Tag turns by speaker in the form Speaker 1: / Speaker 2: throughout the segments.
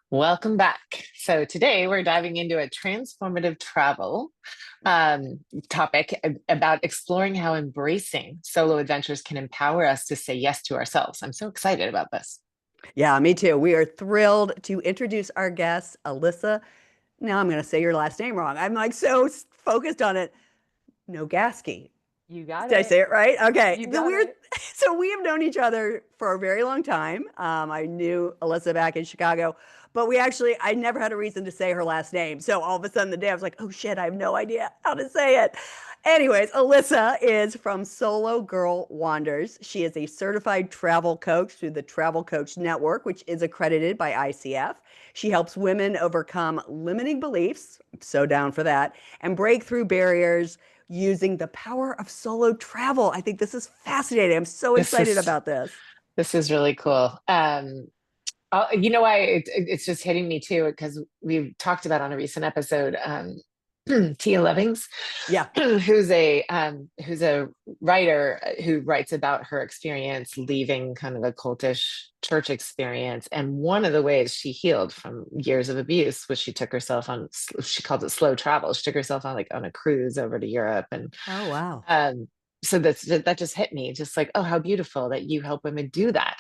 Speaker 1: Welcome back. So today we're diving into a transformative travel topic about exploring how embracing solo adventures can empower us to say yes to ourselves. I'm so excited about this.
Speaker 2: Yeah, me too. We are thrilled to introduce our guest, Alyssa. Now I'm going to say your last name wrong. I'm like focused on it. Nogaski.
Speaker 3: You got
Speaker 2: Did I
Speaker 3: it.
Speaker 2: say it right? Okay.
Speaker 3: You
Speaker 2: So
Speaker 3: got
Speaker 2: we're
Speaker 3: it.
Speaker 2: so we have known each other for a very long time. I knew Alyssa back in Chicago, but I never had a reason to say her last name. So all of a sudden the day I was like, oh shit, I have no idea how to say it. Anyways, Alyssa is from Solo Girl Wanders. She is a certified travel coach through the Travel Coach Network, which is accredited by ICF. She helps women overcome limiting beliefs, so down for that, and break through barriers using the power of solo travel. I think this is fascinating. I'm so
Speaker 1: This
Speaker 2: excited
Speaker 1: is
Speaker 2: about this.
Speaker 1: this is really cool. You know why it's just hitting me too because we've talked about on a recent episode. Tia Levings,
Speaker 2: Yeah.
Speaker 1: who's a writer who writes about her experience leaving kind of a cultish church experience, and one of the ways she healed from years of abuse was she took herself on. She called it slow travel. She took herself on a cruise over to Europe, and
Speaker 2: Oh, wow.
Speaker 1: um, so that just hit me, just like, oh, how beautiful that you help women do that.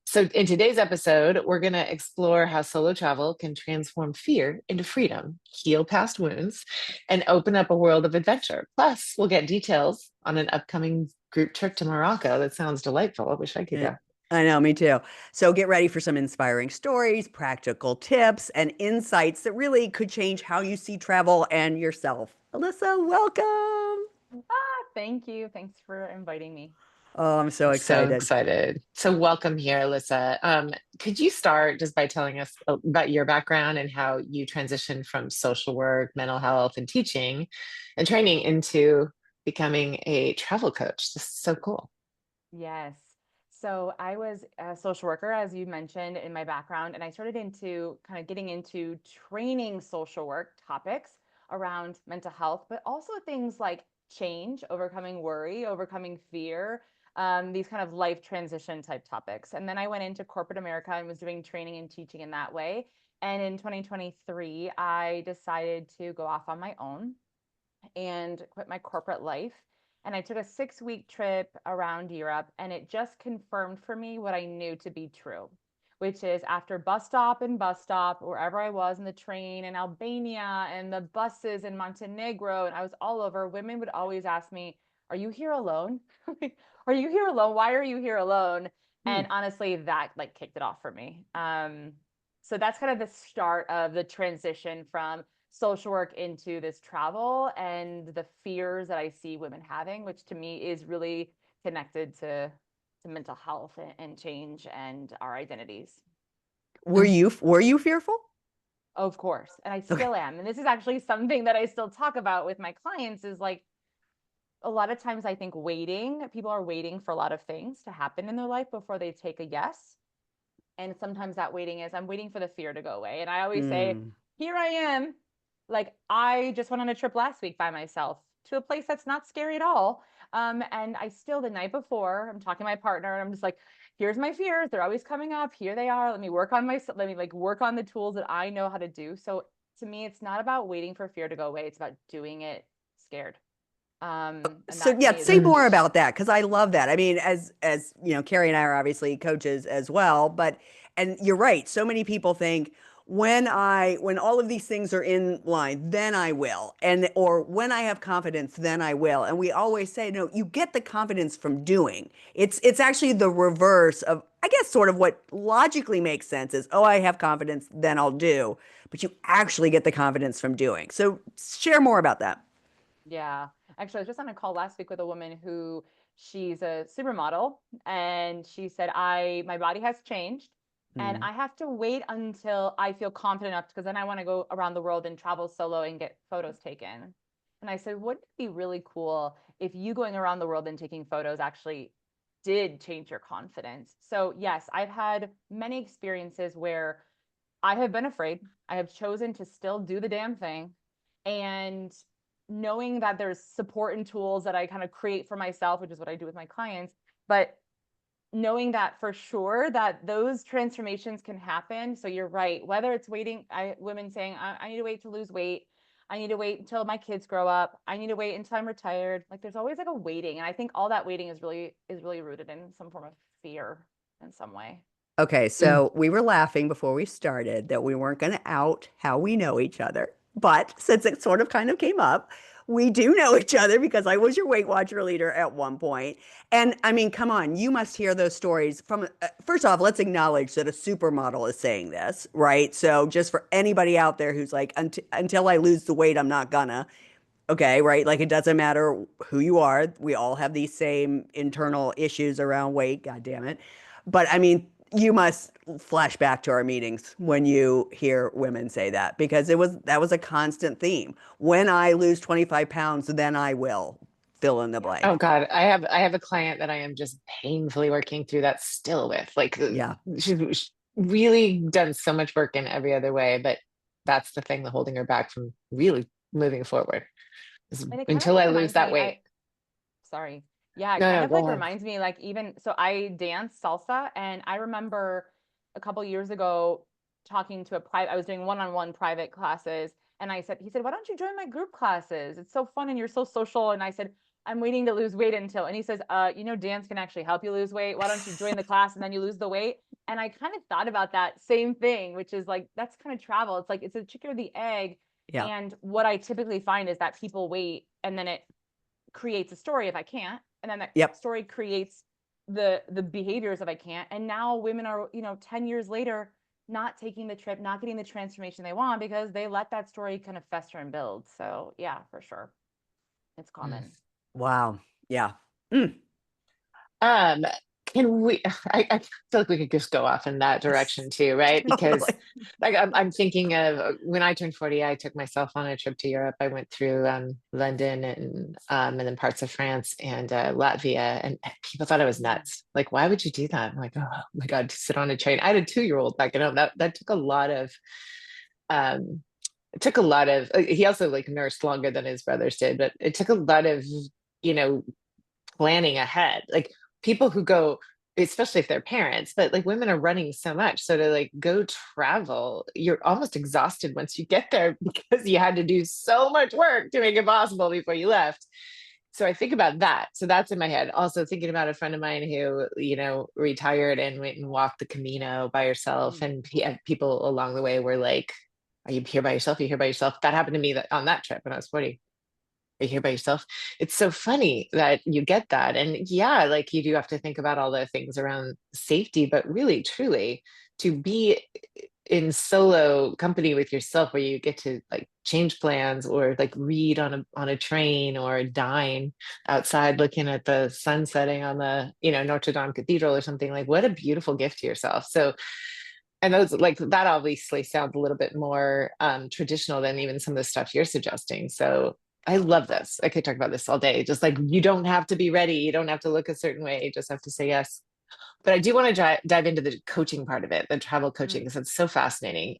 Speaker 1: So in today's episode, we're going to explore how solo travel can transform fear into freedom, heal past wounds, and open up a world of adventure. Plus, we'll get details on an upcoming group trip to Morocco. That sounds delightful. I wish I could
Speaker 2: Yeah,
Speaker 1: go.
Speaker 2: I know, me too. So get ready for some inspiring stories, practical tips, and insights that really could change how you see travel and yourself. Alyssa, welcome.
Speaker 3: Thank you. Thanks for inviting me.
Speaker 2: Oh, I'm so
Speaker 1: I'm so
Speaker 2: excited.
Speaker 1: excited. So welcome here, Alyssa. Could you start just by telling us about your background and how you transitioned from social work, mental health, and teaching and training into becoming a travel coach? This is so cool.
Speaker 3: Yes. So I was a social worker, as you mentioned in my background, and I started into kind of getting into training social work topics around mental health, but also things like change, overcoming worry, overcoming fear, these kind of life transition type topics. And then I went into corporate America and was doing training and teaching in that way. And in 2023, I decided to go off on my own and quit my corporate life. And I took a 6 week trip around Europe, and it just confirmed for me what I knew to be true, which is after bus stop and bus stop, wherever I was in the train in Albania and the buses in Montenegro, and I was all over, women would always ask me, are you here alone? Are you here alone? Why are you here alone?
Speaker 2: Hmm.
Speaker 3: And honestly, that like kicked it off for me. So that's kind of the start of the transition from social work into this travel and the fears that I see women having, which to me is really connected to mental health and change and our identities.
Speaker 2: Were you fearful?
Speaker 3: Of course. And I
Speaker 2: Okay.
Speaker 3: still am. And this is actually something that I still talk about with my clients is like a lot of times I think people are waiting for a lot of things to happen in their life before they take a yes. And sometimes that waiting is I'm waiting for the fear to go away. And I always say,
Speaker 2: Hmm.
Speaker 3: here I am. Like I just went on a trip last week by myself to a place that's not scary at all. And I still the night before, I'm talking to my partner and I'm just like, here's my fears. They're always coming up. Here they are. Let me like work on the tools that I know how to do. So to me, it's not about waiting for fear to go away. It's about doing it scared. And
Speaker 2: So
Speaker 3: that to
Speaker 2: yeah,
Speaker 3: me is
Speaker 2: say
Speaker 3: like
Speaker 1: Mm.
Speaker 2: more about that because I love that. I mean, as you know, Carrie and I are obviously coaches as well, but and you're right. So many people think when all of these things are in line, then I will, and or when I have confidence, then I will. And we always say, no, you get the confidence from doing. It's actually the reverse of, I guess, sort of what logically makes sense is, oh, I have confidence, then I'll do. But you actually get the confidence from doing. So share more about that.
Speaker 3: Yeah. Actually, I was just on a call last week with a woman who she's a supermodel and she said, my body has changed and
Speaker 2: Hmm.
Speaker 3: I have to wait until I feel confident enough because then I want to go around the world and travel solo and get photos taken. And I said, wouldn't it be really cool if you going around the world and taking photos actually did change your confidence? So, yes, I've had many experiences where I have been afraid. I have chosen to still do the damn thing. And knowing that there's support and tools that I kind of create for myself, which is what I do with my clients, but knowing that for sure that those transformations can happen. So you're right. Whether it's waiting, women saying, I need to wait to lose weight. I need to wait until my kids grow up. I need to wait until I'm retired. Like there's always like a waiting. And I think all that waiting is really rooted in some form of fear in some way.
Speaker 2: Okay,
Speaker 1: Mm.
Speaker 2: so we were laughing before we started that we weren't going to out how we know each other. But since it sort of kind of came up, we do know each other because I was your Weight Watcher leader at one point. And I mean, come on, you must hear those stories from, first off, let's acknowledge that a supermodel is saying this, right? So just for anybody out there who's like, until I lose the weight, I'm not gonna. Okay, right? Like it doesn't matter who you are. We all have these same internal issues around weight, god damn it. But I mean, you must flash back to our meetings when you hear women say that because that was a constant theme. When I lose 25 pounds, then I will fill in the
Speaker 3: Yeah.
Speaker 1: Oh
Speaker 2: blank.
Speaker 1: God, I have a client that I am just painfully working through that still with. Like
Speaker 2: Yeah.
Speaker 1: she's really done so much work in every other way, but that's the thing that holding her back from really moving forward is
Speaker 3: And it kind of
Speaker 1: until
Speaker 3: like
Speaker 1: I lose
Speaker 3: reminds
Speaker 1: that
Speaker 3: me,
Speaker 1: weight.
Speaker 3: sorry. Yeah, it
Speaker 1: No,
Speaker 3: kind
Speaker 1: no,
Speaker 3: of
Speaker 1: go
Speaker 3: like
Speaker 1: ahead.
Speaker 3: reminds me like even so I dance salsa and I remember a couple years ago talking to a private I was doing one-on-one private classes and he said, "Why don't you join my group classes? It's so fun and you're so social." And I said, "I'm waiting to lose weight until." And he says, dance can actually help you lose weight. Why don't you join the class and then you lose the weight?" And I kind of thought about that same thing, which is like that's kind of travel. It's like it's a chicken or the egg.
Speaker 2: Yeah.
Speaker 3: And what I typically find is that people wait and then it creates a story if I can't, and then that
Speaker 2: Yep.
Speaker 3: story creates the behaviors if I can't. And now women are, 10 years later, not taking the trip, not getting the transformation they want because they let that story kind of fester and build. So yeah, for sure. It's
Speaker 1: Mm.
Speaker 3: common.
Speaker 2: Wow. Yeah. Mm.
Speaker 1: Um, can we, I feel like we could just go off in that direction too, right? Because
Speaker 2: Totally.
Speaker 1: like I'm thinking of when I turned 40, I took myself on a trip to Europe. I went through London and then parts of France and Latvia, and people thought I was
Speaker 3: Mm.
Speaker 1: nuts. Like, why would you do that? I'm like, oh my God, to sit on a train. I had a 2-year-old back at home. That took a lot of um it took a lot of he also like nursed longer than his brothers did, but it took a lot of, you know, planning ahead. Like people who go, especially if they're parents, but like women are running so much. So to like go travel, you're almost exhausted once you get there because you had to do so much work to make it possible before you left. So I think about that. So that's in my head. Also thinking about a friend of mine who, you know, retired and went and walked the Camino by herself.
Speaker 3: Mm.
Speaker 1: And people along the way were like, are you here by yourself? Are you here by yourself? That happened to me on that trip when I was 40. Are you here by yourself? It's so funny that you get that. And yeah, like you do have to think about all the things around safety, but really, truly, to be in solo company with yourself where you get to like change plans or like read on a train or dine outside looking at the sun setting on the, you know, Notre Dame Cathedral or something, like what a beautiful gift to yourself. So and those like that obviously sounds a little bit more traditional than even some of the stuff you're suggesting. So I love this. I could talk about this all day. Just like you don't have to be ready, you don't have to look a certain way, you just have to say yes. But I do want to dive into the coaching part of it, the travel coaching,
Speaker 3: Mm.
Speaker 1: because it's so fascinating.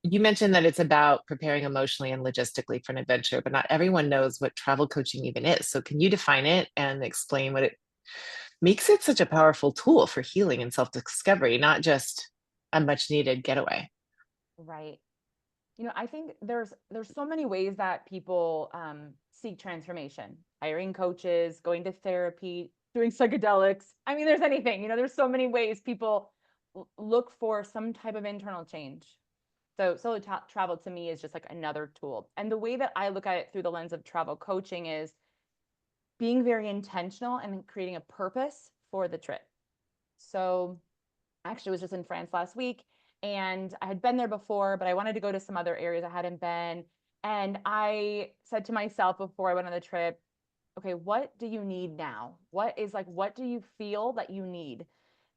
Speaker 1: You mentioned that it's about preparing emotionally and logistically for an adventure, but not everyone knows what travel coaching even is. So can you define it and explain what it makes it such a powerful tool for healing and self-discovery, not just a much needed getaway?
Speaker 3: Right. I think there's so many ways that people seek transformation. Hiring coaches, going to therapy, doing psychedelics. I mean, there's anything. There's so many ways people look for some type of internal change. So travel to me is just like another tool. And the way that I look at it through the lens of travel coaching is being very intentional and creating a purpose for the trip. So I actually was just in France last week and I had been there before, but I wanted to go to some other areas I hadn't been. And I said to myself before I went on the trip, okay, what do you need now? What do you feel that you need?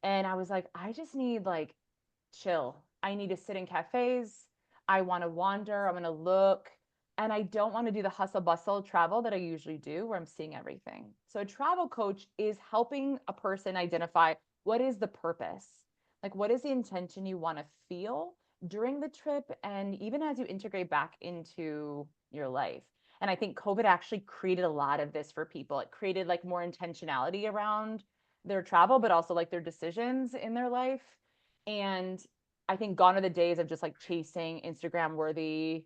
Speaker 3: And I was like, I just need like chill. I need to sit in cafes. I want to wander. I want to look. And I don't want to do the hustle bustle travel that I usually do where I'm seeing everything. So a travel coach is helping a person identify what is the purpose? Like, what is the intention you want to feel during the trip and even as you integrate back into your life? And I think COVID actually created a lot of this for people. It created like more intentionality around their travel, but also like their decisions in their life. And I think gone are the days of just like chasing Instagram worthy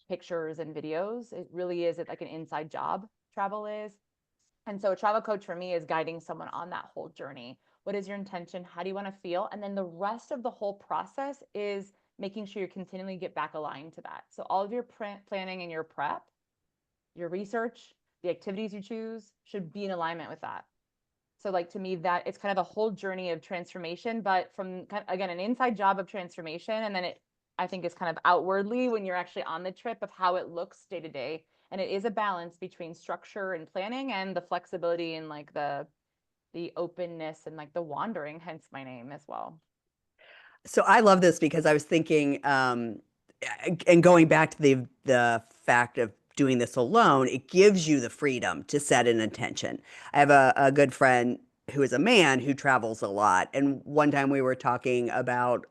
Speaker 3: pictures and videos. It really is like an inside job, travel is. And so a travel coach for me is guiding someone on that whole journey. What is your intention? How do you want to feel? And then the rest of the whole process is making sure you continually get back aligned to that. So all of your planning and your prep, your research, the activities you choose should be in alignment with that. So like to me, that it's kind of a whole journey of transformation, but from again, an inside job of transformation. And then it, I think, is kind of outwardly when you're actually on the trip of how it looks day to day. And it is a balance between structure and planning and the flexibility and like the openness and like the wandering, hence my name as well.
Speaker 2: So I love this because I was thinking, and going back to the fact of doing this alone, it gives you the freedom to set an intention. I have a good friend who is a man who travels a lot, and one time we were talking about,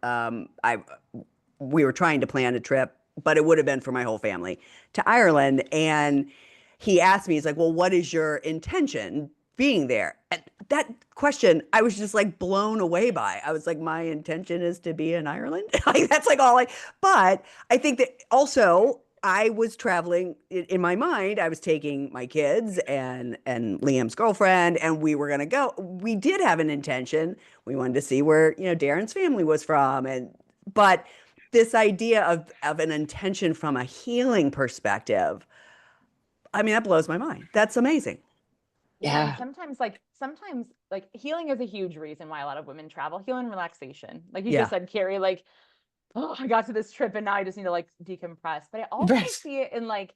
Speaker 2: we were trying to plan a trip, but it would have been for my whole family to Ireland, and he asked me, he's like, "Well, what is your intention being there?" And that question, I was just like blown away by. I was like, my intention is to be in Ireland. Like that's like all I. But I think that also I was traveling in my mind. I was taking my kids and Liam's girlfriend, and we were gonna go. We did have an intention. We wanted to see where Darren's family was from, and but this idea of an intention from a healing perspective, I mean, that blows my mind. That's amazing.
Speaker 3: Yeah, and
Speaker 1: Yeah.
Speaker 3: sometimes like healing is a huge reason why a lot of women travel. Healing and relaxation. Like you just
Speaker 2: Yeah.
Speaker 3: said, Carrie, like, oh, I got to this trip and now I just need to like decompress. But I also
Speaker 1: Right.
Speaker 3: see it in like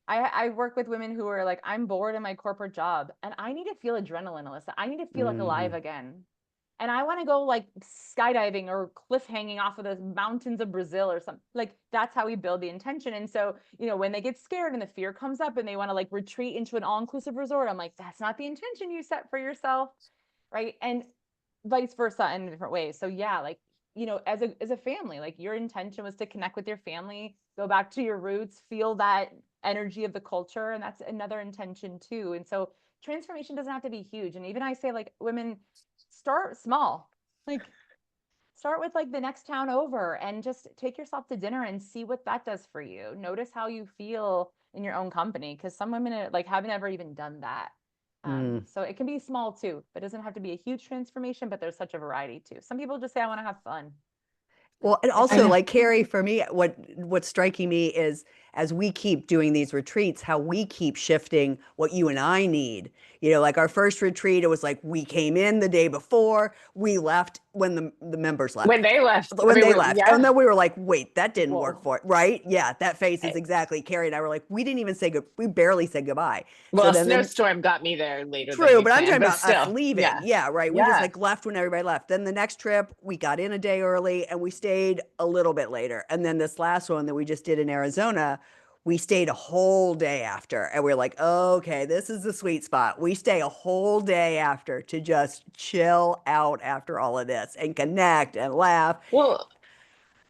Speaker 3: I work with women who are like, I'm bored in my corporate job and I need to feel adrenaline, Alyssa. I need to feel like alive
Speaker 2: Mhm.
Speaker 3: again. And I want to go like skydiving or cliff hanging off of the mountains of Brazil or something. Like that's how we build the intention. And so, when they get scared and the fear comes up and they want to like retreat into an all-inclusive resort, I'm like, that's not the intention you set for yourself. Right. And vice versa in different ways. So yeah, like, as a family, like your intention was to connect with your family, go back to your roots, feel that energy of the culture. And that's another intention too. And so transformation doesn't have to be huge. And even I say like women start small, like start with like the next town over and just take yourself to dinner and see what that does for you. Notice how you feel in your own company. Cause some women like haven't ever even done that.
Speaker 2: Mm.
Speaker 3: So it can be small too, but it doesn't have to be a huge transformation, but there's such a variety too. Some people just say, I want to have fun. Like
Speaker 2: Well, and
Speaker 3: it's
Speaker 1: I
Speaker 2: also
Speaker 1: know.
Speaker 2: like Carrie, for me, what's striking me is as we keep doing these retreats, how we keep shifting what you and I need. Like our first retreat, it was like we came in the day before, we left when the members left.
Speaker 1: When they left, I
Speaker 2: When
Speaker 1: mean,
Speaker 2: they left. And
Speaker 1: yeah.
Speaker 2: then we were like, wait, that didn't work
Speaker 3: whoa.
Speaker 2: for it, right? Yeah, that face is
Speaker 1: I-
Speaker 2: exactly. Carrie and I were like, we didn't even say good, we barely said goodbye.
Speaker 1: Well,
Speaker 2: So
Speaker 1: a
Speaker 2: then
Speaker 1: snowstorm got me there later than
Speaker 2: true,
Speaker 1: we
Speaker 2: but I'm talking
Speaker 1: planned, but
Speaker 2: about us
Speaker 1: still,
Speaker 2: leaving.
Speaker 1: yeah.
Speaker 2: Yeah, right. We just
Speaker 1: Yeah.
Speaker 2: like left when everybody left. Then the next trip, we got in a day early and we stayed a little bit later. And then this last one that we just did in Arizona, we stayed a whole day after. And we're like, okay, this is the sweet spot. We stay a whole day after to just chill out after all of this and connect and laugh.
Speaker 1: Well,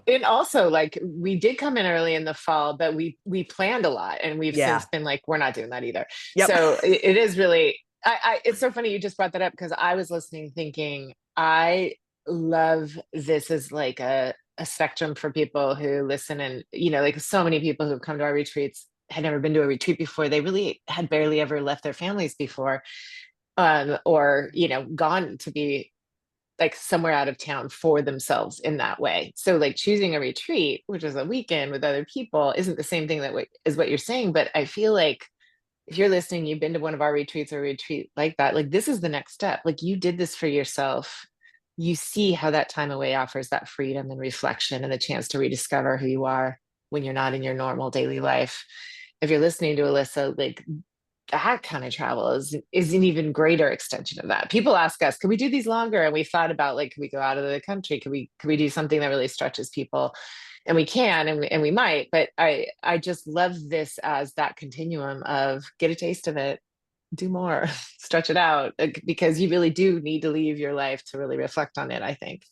Speaker 1: and also like we did come in early in the fall, but we planned a lot and we've
Speaker 2: Yeah.
Speaker 1: since been like, we're not doing that either.
Speaker 2: Yep.
Speaker 1: So it is really it's so funny you just brought that up because I was listening thinking I love this as like a spectrum for people who listen and like so many people who've come to our retreats had never been to a retreat before. They really had barely ever left their families before, or gone to be like somewhere out of town for themselves in that way. So like choosing a retreat, which is a weekend with other people, isn't the same thing is what you're saying. But I feel like if you're listening, you've been to one of our retreats or a retreat like that, like this is the next step. Like you did this for yourself. You see how that time away offers that freedom and reflection and the chance to rediscover who you are when you're not in your normal daily life. If you're listening to Alyssa, like that kind of travel is an even greater extension of that. People ask us, can we do these longer? And we thought about like, can we go out of the country? Could we do something that really stretches people? And we can, and we might, but I just love this as that continuum of get a taste of it, do more, stretch it out, like, because you really do need to leave your life to really reflect on it, I think.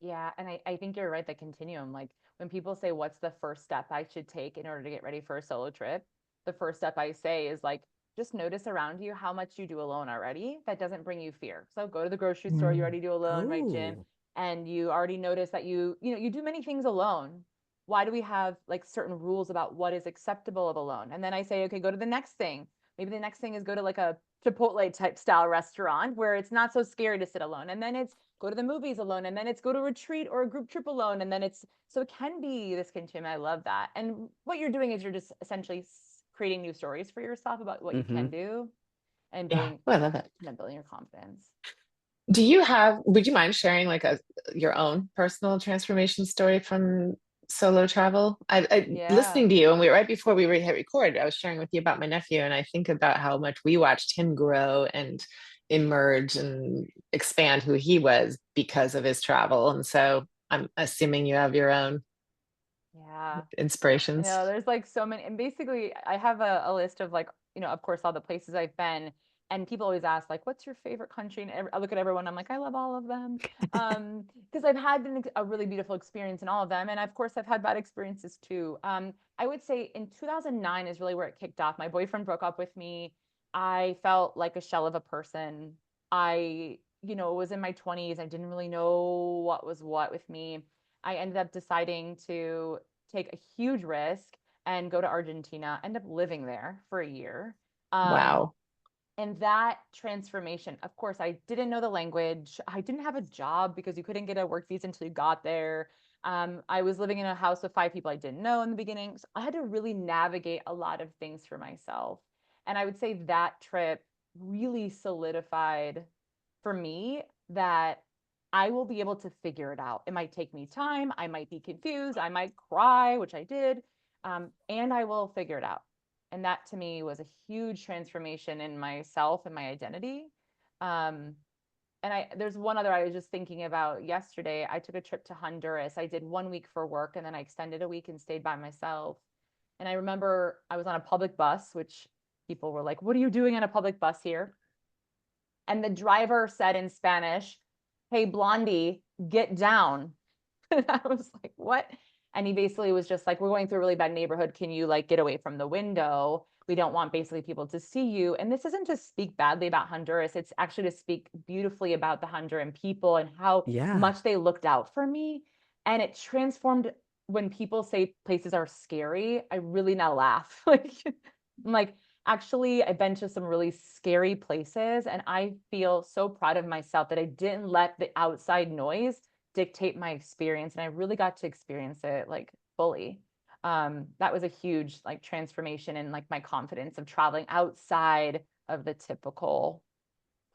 Speaker 3: Yeah, and I think you're right, the continuum. Like when people say, what's the first step I should take in order to get ready for a solo trip? The first step I say is like, just notice around you how much you do alone already that doesn't bring you fear. So go to the grocery store, you
Speaker 1: Mm.
Speaker 3: already do alone, right, Jim?
Speaker 2: Oh,
Speaker 3: And you already notice that you do many things alone. Why do we have like certain rules about what is acceptable of alone? And then I say, okay, go to the next thing. Maybe the next thing is go to like a Chipotle type style restaurant where it's not so scary to sit alone. And then it's go to the movies alone. And then it's go to a retreat or a group trip alone. And then it's so it can be this continuum. I love that. And what you're doing is you're just essentially creating new stories for yourself about what you can do and
Speaker 1: Yeah.
Speaker 3: building
Speaker 1: Oh, I love it.
Speaker 3: building your confidence.
Speaker 1: Would you mind sharing like your own personal transformation story from solo travel?
Speaker 3: Yeah.
Speaker 1: Listening to you, and right before we hit record, I was sharing with you about my nephew, and I think about how much we watched him grow and emerge and expand who he was because of his travel. And so I'm assuming you have your own
Speaker 3: Yeah. I
Speaker 1: inspirations.
Speaker 3: know there's like so many, and basically I have a list of like, of course, all the places I've been, and people always ask like, what's your favorite country? And I look at everyone, I'm like, I love all of them. Because I've had a really beautiful experience in all of them. And of course I've had bad experiences too. I would say in 2009 is really where it kicked off. My boyfriend broke up with me. I felt like a shell of a person. I, was in my 20s. I didn't really know what was what with me. I ended up deciding to take a huge risk and go to Argentina, end up living there for a year. Um,
Speaker 1: Wow.
Speaker 3: and that transformation, of course, I didn't know the language. I didn't have a job because you couldn't get a work visa until you got there. I was living in a house with 5 people I didn't know in the beginning. So I had to really navigate a lot of things for myself. And I would say that trip really solidified for me that I will be able to figure it out. It might take me time. I might be confused. I might cry, which I did. And I will figure it out. And that to me was a huge transformation in myself and my identity. Um, and there's one other I was just thinking about yesterday. I took a trip to Honduras. I did 1 week for work and then I extended a week and stayed by myself. And I remember I was on a public bus, which people were like, "What are you doing on a public bus here?" And the driver said in Spanish, "Hey, Blondie, get down." And I was like, "What?" And he basically was just like, "We're going through a really bad neighborhood. Can you like get away from the window? We don't want basically people to see you." And this isn't to speak badly about Honduras. It's actually to speak beautifully about the Honduran people and how
Speaker 2: yeah.
Speaker 3: much they looked out for me. And it transformed when people say places are scary. I really now laugh. Like, I'm like, actually, I've been to some really scary places, and I feel so proud of myself that I didn't let the outside noise dictate my experience, and I really got to experience it like fully. That was a huge like transformation in like my confidence of traveling outside of the typical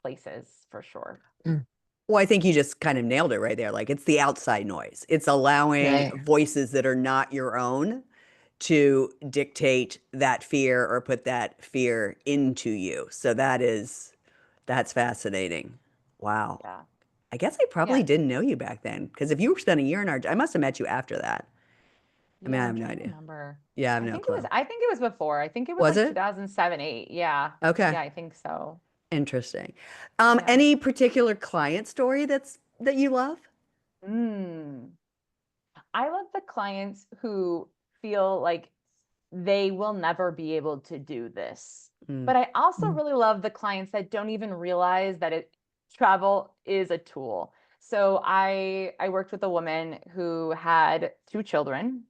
Speaker 3: places for sure.
Speaker 1: Mm.
Speaker 2: Well, I think you just kind of nailed it right there. Like it's the outside noise. It's allowing
Speaker 1: Right.
Speaker 2: voices that are not your own to dictate that fear or put that fear into you. So that's fascinating. Wow.
Speaker 3: Yeah.
Speaker 2: I guess I
Speaker 3: Yeah.
Speaker 2: probably didn't know you back then because if you spent a year in Argentina, I must have met you after that. I mean,
Speaker 3: Yeah,
Speaker 2: I
Speaker 3: I'm
Speaker 2: have no
Speaker 3: trying to
Speaker 2: idea.
Speaker 3: remember.
Speaker 2: Yeah, I have no clue.
Speaker 3: I think it was before. I think it was
Speaker 2: Was
Speaker 3: like
Speaker 2: it?
Speaker 3: 2007, 8. Yeah.
Speaker 2: Okay.
Speaker 3: Yeah, I think so.
Speaker 2: Interesting.
Speaker 3: Yeah.
Speaker 2: Any particular client story that you love?
Speaker 3: Mm. I love the clients who feel like they will never be able to do this.
Speaker 2: Mm,
Speaker 3: But I also
Speaker 1: Mm.
Speaker 3: really love the clients that don't even realize that travel is a tool. So I worked with a woman who had 2 children,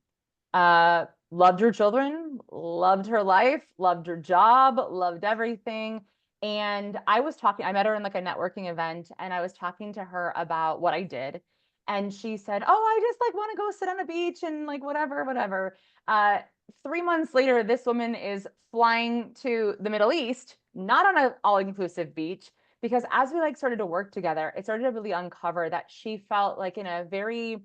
Speaker 3: loved her children, loved her life, loved her job, loved everything. And I met her in like a networking event, and I was talking to her about what I did. And she said, "Oh, I just like want to go sit on a beach and like whatever, whatever." 3 months later, this woman is flying to the Middle East, not on an all-inclusive beach, because as we like started to work together, it started to really uncover that she felt like in a very,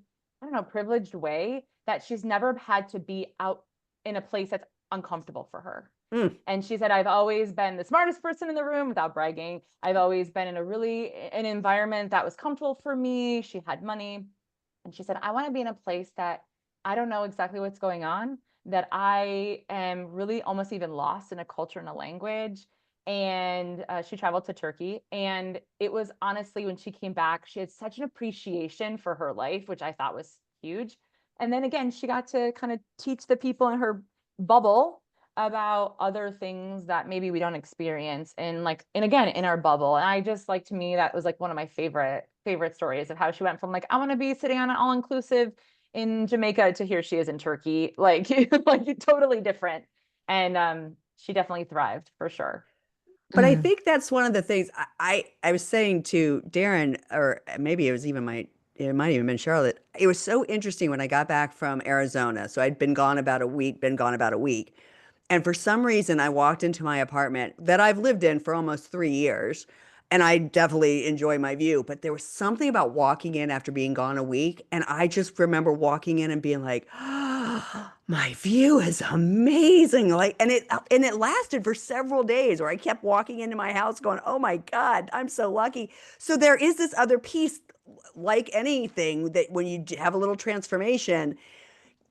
Speaker 3: I don't know, privileged way that she's never had to be out in a place that's uncomfortable for her.
Speaker 2: mm.
Speaker 3: And she said, "I've always been the smartest person in the room without bragging. I've always been in an environment that was comfortable for me. She had money." And she said, "I want to be in a place that I don't know exactly what's going on, that I am really almost even lost in a culture and a language." And she traveled to Turkey. And it was honestly, when she came back, she had such an appreciation for her life, which I thought was huge. And then again, she got to kind of teach the people in her bubble about other things that maybe we don't experience and again in our bubble. And I just like, to me, that was like one of my favorite stories of how she went from like, I want to be sitting on an all-inclusive in Jamaica to here she is in Turkey, like like totally different. And she definitely thrived for sure.
Speaker 2: But I think that's one of the things I was saying to Darren, or maybe it was even it might even been Charlotte. It was so interesting when I got back from Arizona. So I'd been gone about a week, been gone about a week. And for some reason, I walked into my apartment that I've lived in for almost 3 years. And I definitely enjoy my view. But there was something about walking in after being gone a week. And I just remember walking in and being like, oh, my view is amazing. Like, and it lasted for several days where I kept walking into my house going, oh my God, I'm so lucky. So there is this other piece, like anything, that when you have a little transformation,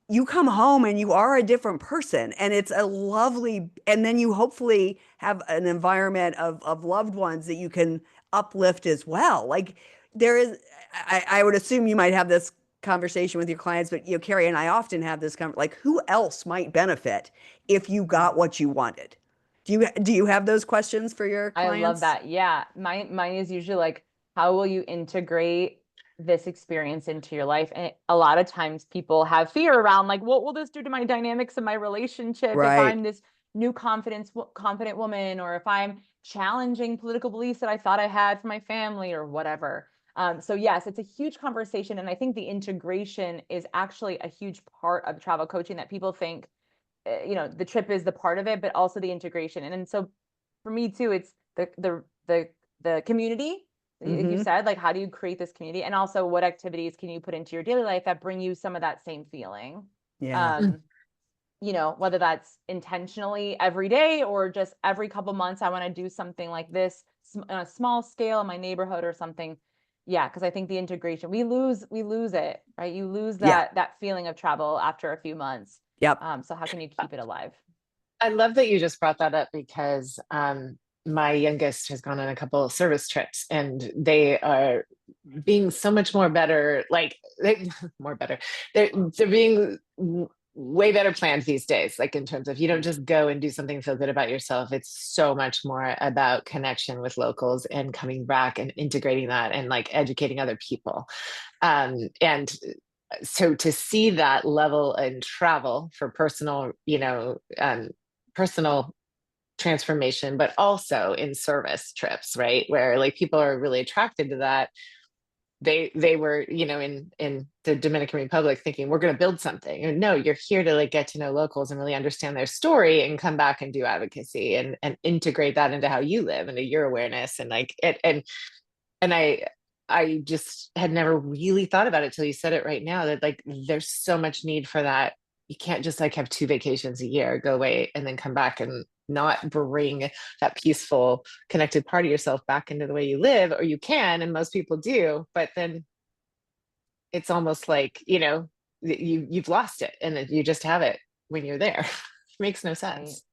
Speaker 2: you come home and you are a different person, and it's a lovely, and then you hopefully have an environment of loved ones that you can uplift as well. Like there is, I would assume you might have this conversation with your clients, but Kari and I often have this like, who else might benefit if you got what you wanted? Do you have those questions for your
Speaker 3: I love
Speaker 2: clients?
Speaker 3: that. Yeah. Mine is usually like, how will you integrate this experience into your life? And a lot of times people have fear around like, what will this do to my dynamics in my relationship if
Speaker 2: Right.
Speaker 3: I'm this new confident woman, or if I'm challenging political beliefs that I thought I had for my family or whatever. So yes, it's a huge conversation. And I think the integration is actually a huge part of travel coaching that people think, the trip is the part of it, but also the integration. And so for me too, it's the community. Like you
Speaker 2: Mm-hmm.
Speaker 3: said, like, how do you create this community, and also what activities can you put into your daily life that bring you some of that same feeling?
Speaker 2: Yeah.
Speaker 1: Mm.
Speaker 3: um Whether that's intentionally every day or just every couple months, I want to do something like this on a small scale in my neighborhood or something. Yeah, because I think the integration, we lose it, right? You lose
Speaker 2: Yeah.
Speaker 3: that feeling of travel after a few months.
Speaker 2: Yep.
Speaker 3: So how can you keep it alive?
Speaker 1: I love that you just brought that up because my youngest has gone on a couple of service trips and they are being so much more better, like more better. They're being way better planned these days, like in terms of you don't just go and do something feel good about yourself. It's so much more about connection with locals and coming back and integrating that and like educating other people. And so to see that level in travel for personal, personal transformation, but also in service trips, right? Where like people are really attracted to that. They were, in the Dominican Republic thinking we're going to build something. And no, you're here to like get to know locals and really understand their story and come back and do advocacy and integrate that into how you live, into your awareness and like it and I just had never really thought about it till you said it right now, that like there's so much need for that. You can't just like have 2 vacations a year, go away and then come back and not bring that peaceful connected part of yourself back into the way you live. Or you can, and most people do, but then it's almost like, you've lost it and then you just have it when you're there. It makes no
Speaker 3: Right.
Speaker 1: sense.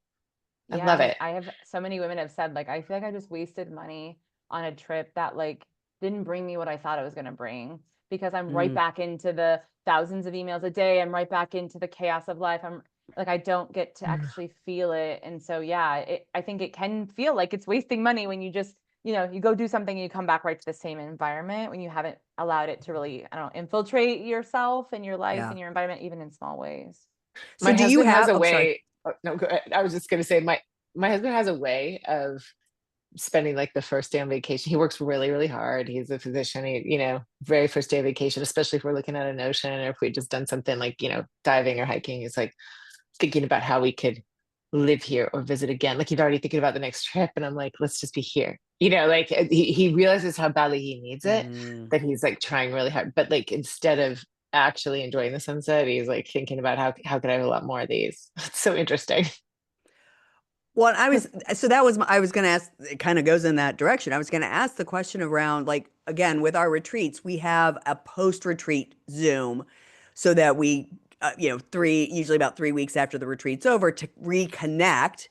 Speaker 1: I
Speaker 3: Yeah,
Speaker 1: love
Speaker 3: and
Speaker 1: it.
Speaker 3: I have so many women have said, like, I feel like I just wasted money on a trip that like didn't bring me what I thought it was going to bring, because I'm right
Speaker 2: Mm,
Speaker 3: back into the thousands of emails a day. I'm right back into the chaos of life. I'm like, I don't get to actually feel it. And so, yeah, I think it can feel like it's wasting money when you just, you go do something and you come back right to the same environment when you haven't allowed it to really, I don't know, infiltrate yourself and your life
Speaker 2: yeah.
Speaker 3: and your environment, even in small ways.
Speaker 2: So
Speaker 1: My
Speaker 2: do you
Speaker 1: husband has
Speaker 2: have,
Speaker 1: a
Speaker 2: oh, sorry.
Speaker 1: way. Oh, no, go ahead. I was just going to say my husband has a way of spending like the first day on vacation. He works really, really hard. He's a physician. Very first day of vacation, especially if we're looking at an ocean or if we just done something like, diving or hiking, he's like thinking about how we could live here or visit again. Like he's already thinking about the next trip. And I'm like, let's just be here. Like he realizes how badly he needs it,
Speaker 2: Mm.
Speaker 1: that he's like trying really hard. But like instead of actually enjoying the sunset, he's like thinking about how could I have a lot more of these. It's so interesting.
Speaker 2: Well, so that was, I was going to ask, it kind of goes in that direction. I was going to ask the question around, like, again, with our retreats, we have a post-retreat Zoom so that we, usually about 3 weeks after the retreat's over, to reconnect,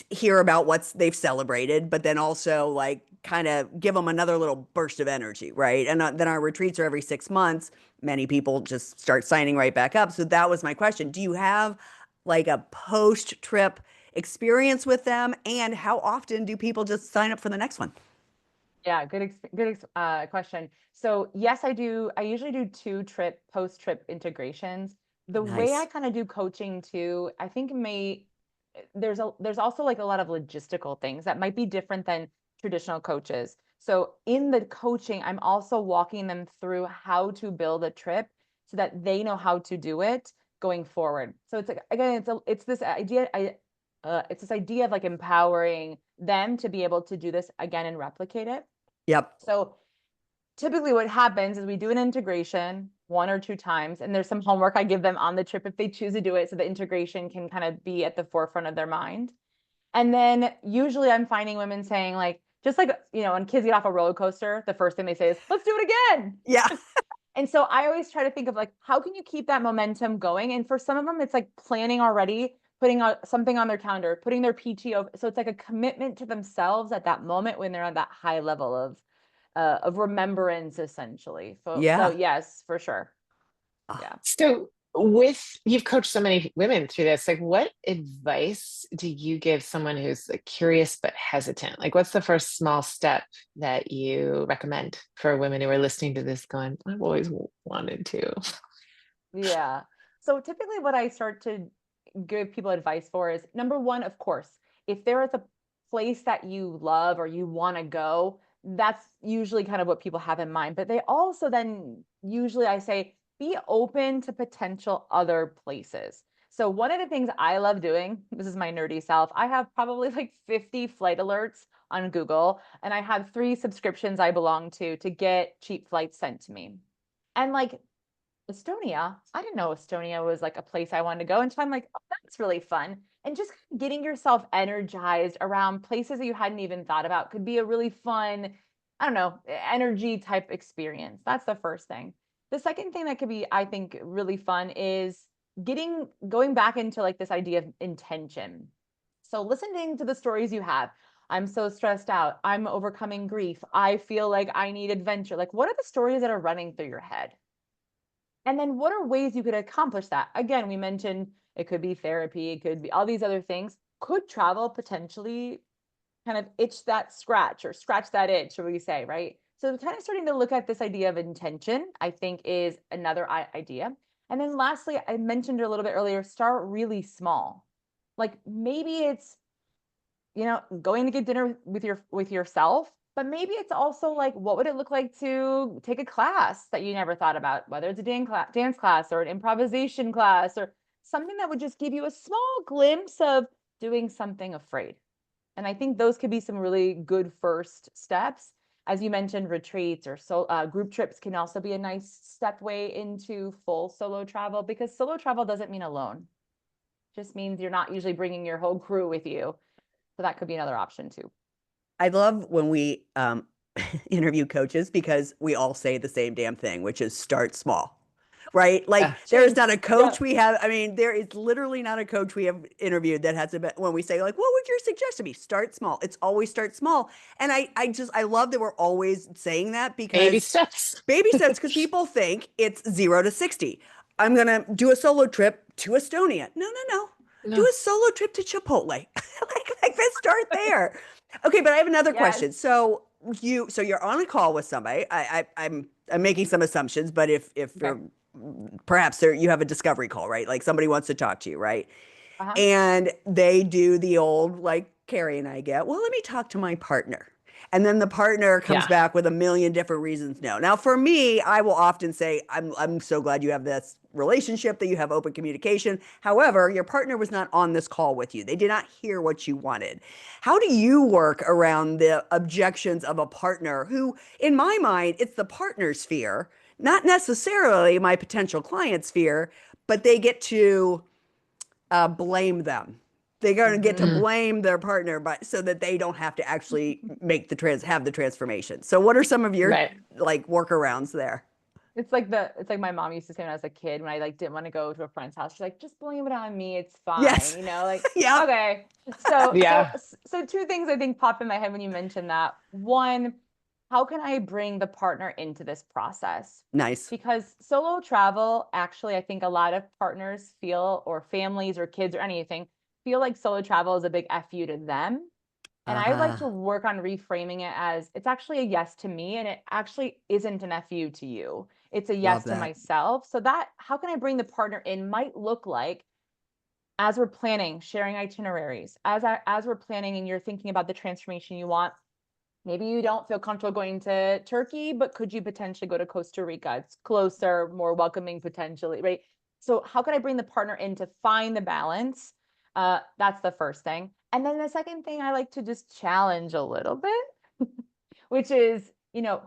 Speaker 2: hear about they've celebrated, but then also like kind of give them another little burst of energy, right? And then our retreats are every 6 months. Many people just start signing right back up. So that was my question. Do you have like a post-trip experience with them? And how often do people just sign up for the next one?
Speaker 3: Yeah, question. So yes, I do. I usually do two post-trip integrations. The way I
Speaker 2: Nice.
Speaker 3: kind of do coaching too, I think there's also like a lot of logistical things that might be different than traditional coaches. So in the coaching, I'm also walking them through how to build a trip so that they know how to do it going forward. So it's like, again, it's this idea of like empowering them to be able to do this again and replicate it.
Speaker 2: Yep.
Speaker 3: So typically what happens is we do an integration one or two times, and there's some homework I give them on the trip if they choose to do it, so the integration can kind of be at the forefront of their mind. And then usually I'm finding women saying like, just like, when kids get off a roller coaster, the first thing they say is, let's do it again.
Speaker 2: Yeah.
Speaker 3: And so I always try to think of like, how can you keep that momentum going? And for some of them, it's like planning already, putting something on their calendar, putting their PTO. So it's like a commitment to themselves at that moment when they're on that high level of remembrance, essentially. So
Speaker 2: Yeah.
Speaker 3: yes, for sure.
Speaker 2: Ah,
Speaker 3: Yeah.
Speaker 1: So you've coached so many women through this, like what advice do you give someone who's like curious but hesitant? Like what's the first small step that you recommend for women who are listening to this going, I've always wanted to?
Speaker 3: Yeah. So typically what I start to give people advice for is number one, of course, if there is a place that you love or you want to go, that's usually kind of what people have in mind. But they also then usually I say, be open to potential other places. So one of the things I love doing, this is my nerdy self, I have probably like 50 flight alerts on Google, and I have 3 subscriptions I belong to get cheap flights sent to me. And like Estonia, I didn't know Estonia was like a place I wanted to go. And so I'm like, oh, that's really fun. And just getting yourself energized around places that you hadn't even thought about could be a really fun, I don't know, energy type experience. That's the first thing. The second thing that could be, I think, really fun is going back into like this idea of intention. So listening to the stories you have. I'm so stressed out. I'm overcoming grief. I feel like I need adventure. Like, what are the stories that are running through your head? And then what are ways you could accomplish that? Again, we mentioned it could be therapy, it could be all these other things. Could travel potentially kind of itch that scratch or scratch that itch, should we say, right? So kind of starting to look at this idea of intention, I think is another idea. And then lastly, I mentioned it a little bit earlier, start really small. Like maybe it's going to get dinner with yourself, but maybe it's also like, what would it look like to take a class that you never thought about, whether it's a dance class or an improvisation class or something that would just give you a small glimpse of doing something afraid. And I think those could be some really good first steps. As you mentioned, retreats or group trips can also be a nice step way into full solo travel, because solo travel doesn't mean alone. It just means you're not usually bringing your whole crew with you. So that could be another option too.
Speaker 2: I love when we interview coaches because we all say the same damn thing, which is start small. Right? Like
Speaker 1: Yeah.
Speaker 2: there is
Speaker 3: True.
Speaker 2: not a
Speaker 3: Yeah.
Speaker 2: coach we have. I mean, there is literally not a coach we have interviewed that has a when we say like, what would your suggestion be? Start small. It's always start small. And I love that we're always saying that
Speaker 1: Baby
Speaker 2: because
Speaker 1: steps.
Speaker 2: baby steps, because people think it's 0 to 60. I'm gonna do a solo trip to Estonia. No, no, no. Do
Speaker 1: No.
Speaker 2: a solo trip to Chipotle. like let's start there. Okay, but I have another
Speaker 3: Yes.
Speaker 2: question. So you're on a call with somebody. I'm making some assumptions, but if
Speaker 3: Okay.
Speaker 2: you're perhaps there you have a discovery call, right? Like somebody wants to talk to you, right?
Speaker 3: Uh-huh.
Speaker 2: And they do the old like Kari and I get, well, let me talk to my partner. And then the partner comes
Speaker 1: Yeah.
Speaker 2: back with a million different reasons no. Now, for me, I will often say, I'm so glad you have this relationship, that you have open communication. However, your partner was not on this call with you. They did not hear what you wanted. How do you work around the objections of a partner who, in my mind, it's the partner's fear, not necessarily my potential client's fear, but they get to blame them. They're going to get to
Speaker 3: Mhm.
Speaker 1: Mm.
Speaker 2: blame their partner, but so that they don't have to actually have the transformation. So, what are some of your
Speaker 1: Right.
Speaker 2: like workarounds there?
Speaker 3: It's like my mom used to say when I was a kid, when I like didn't want to go to a friend's house. She's like, just blame it on me. It's fine.
Speaker 2: Yes.
Speaker 3: Like,
Speaker 2: Yep.
Speaker 3: okay. So so
Speaker 1: Yeah.
Speaker 3: so two things I think pop in my head when you mentioned that. One, how can I bring the partner into this process?
Speaker 2: Nice.
Speaker 3: Because solo travel, actually, I think a lot of partners feel, or families or kids or anything, feel like solo travel is a big F you to them. And I like to
Speaker 2: Uh-huh.
Speaker 3: work on reframing it as it's actually a yes to me, and it actually isn't an FU to you. It's a yes
Speaker 2: Love
Speaker 3: to
Speaker 2: that.
Speaker 3: myself. So that how can I bring the partner in might look like as we're planning, sharing itineraries, as we're planning and you're thinking about the transformation you want. Maybe you don't feel comfortable going to Turkey, but could you potentially go to Costa Rica? It's closer, more welcoming potentially, right? So how can I bring the partner in to find the balance? That's the first thing. And then the second thing I like to just challenge a little bit, which is,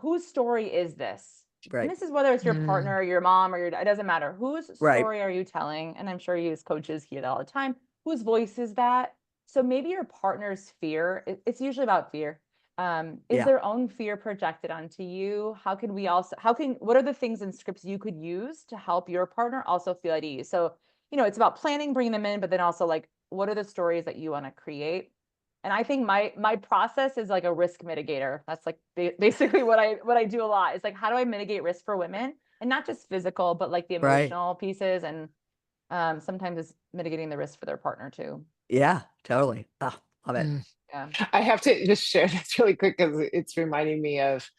Speaker 3: whose story is this? And
Speaker 2: Right.
Speaker 3: this is whether it's your
Speaker 1: Mm.
Speaker 3: partner or your mom or it doesn't matter. Whose
Speaker 2: Right.
Speaker 3: story are you telling? And I'm sure you as coaches hear that all the time. Whose voice is that? So maybe your partner's fear, it's usually about fear. Is
Speaker 2: Yeah.
Speaker 3: their own fear projected onto you? What are the things and scripts you could use to help your partner also feel at ease? So, it's about planning, bringing them in, but then also like, what are the stories that you want to create? And I think my process is like a risk mitigator. That's like basically what I do a lot. Is like, how do I mitigate risk for women, and not just physical, but like the
Speaker 2: Right.
Speaker 3: emotional pieces, and sometimes it's mitigating the risk for their partner too.
Speaker 2: Yeah, totally. Oh, love it.
Speaker 1: Mm.
Speaker 3: Yeah.
Speaker 1: I have to just share this really quick because it's reminding me of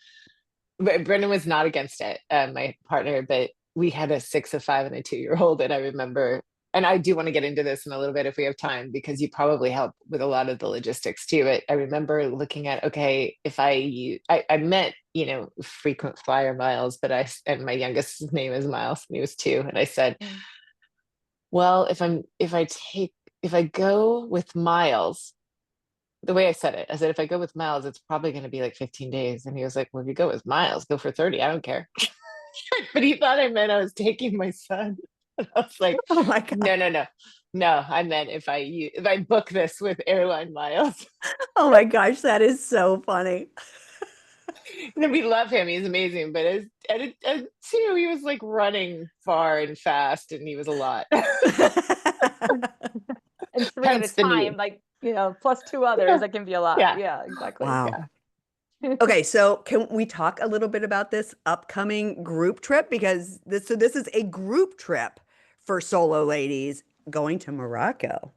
Speaker 1: Brendan was not against it, my partner, but we had a 6, a 5, and a 2-year-old, and I remember, and I do want to get into this in a little bit if we have time, because you probably help with a lot of the logistics too. But I remember looking at, okay, if I meant, frequent flyer Miles, but and my youngest's name is Miles, and he was 2, and I said,
Speaker 3: Mm.
Speaker 1: well, if I go with Miles, the way I said it, I said, if I go with Miles, it's probably going to be like 15 days. And he was like, well, if you go with Miles, go for 30. I don't care. But he thought I meant I was taking my son. And I was like,
Speaker 2: Oh my God.
Speaker 1: no, no, no. No, I meant if I book this with airline Miles.
Speaker 2: Oh my gosh, that is so funny.
Speaker 1: And we love him. He's amazing. But at 2, he was like running far and fast, and he was a lot.
Speaker 3: And 3 at a
Speaker 1: Hence the
Speaker 3: time,
Speaker 1: need.
Speaker 3: like, plus 2 others,
Speaker 1: Yeah.
Speaker 3: that can be a lot.
Speaker 1: Yeah.
Speaker 3: Yeah, exactly.
Speaker 2: Wow.
Speaker 1: Yeah.
Speaker 2: Okay, so can we talk a little bit about this upcoming group trip? Because this is a group trip for solo ladies going to Morocco.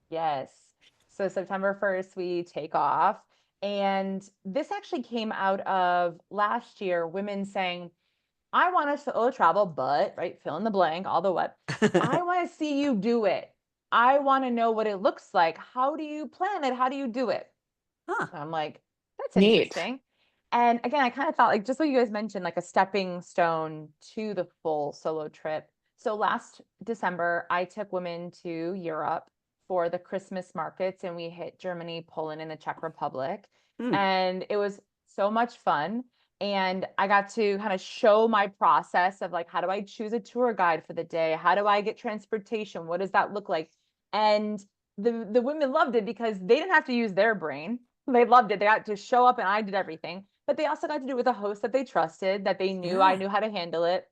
Speaker 3: Yes. So September 1st, we take off. And this actually came out of last year, women saying, I want us to travel, but, right, fill in the blank, all the what. I want to see you do it. I want to know what it looks like. How do you plan it? How do you do it?
Speaker 2: Huh.
Speaker 3: And I'm like, that's
Speaker 1: Neat.
Speaker 3: interesting. And again, I kind of thought like just what you guys mentioned, like a stepping stone to the full solo trip. So last December, I took women to Europe for the Christmas markets, and we hit Germany, Poland, and the Czech Republic.
Speaker 2: Hmm.
Speaker 3: And it was so much fun. And I got to kind of show my process of like, how do I choose a tour guide for the day? How do I get transportation? What does that look like? And the women loved it because they didn't have to use their brain. They loved it. They got to show up and I did everything. But they also got to do it with a host that they trusted, that they knew I
Speaker 2: Yeah.
Speaker 3: knew how to handle it.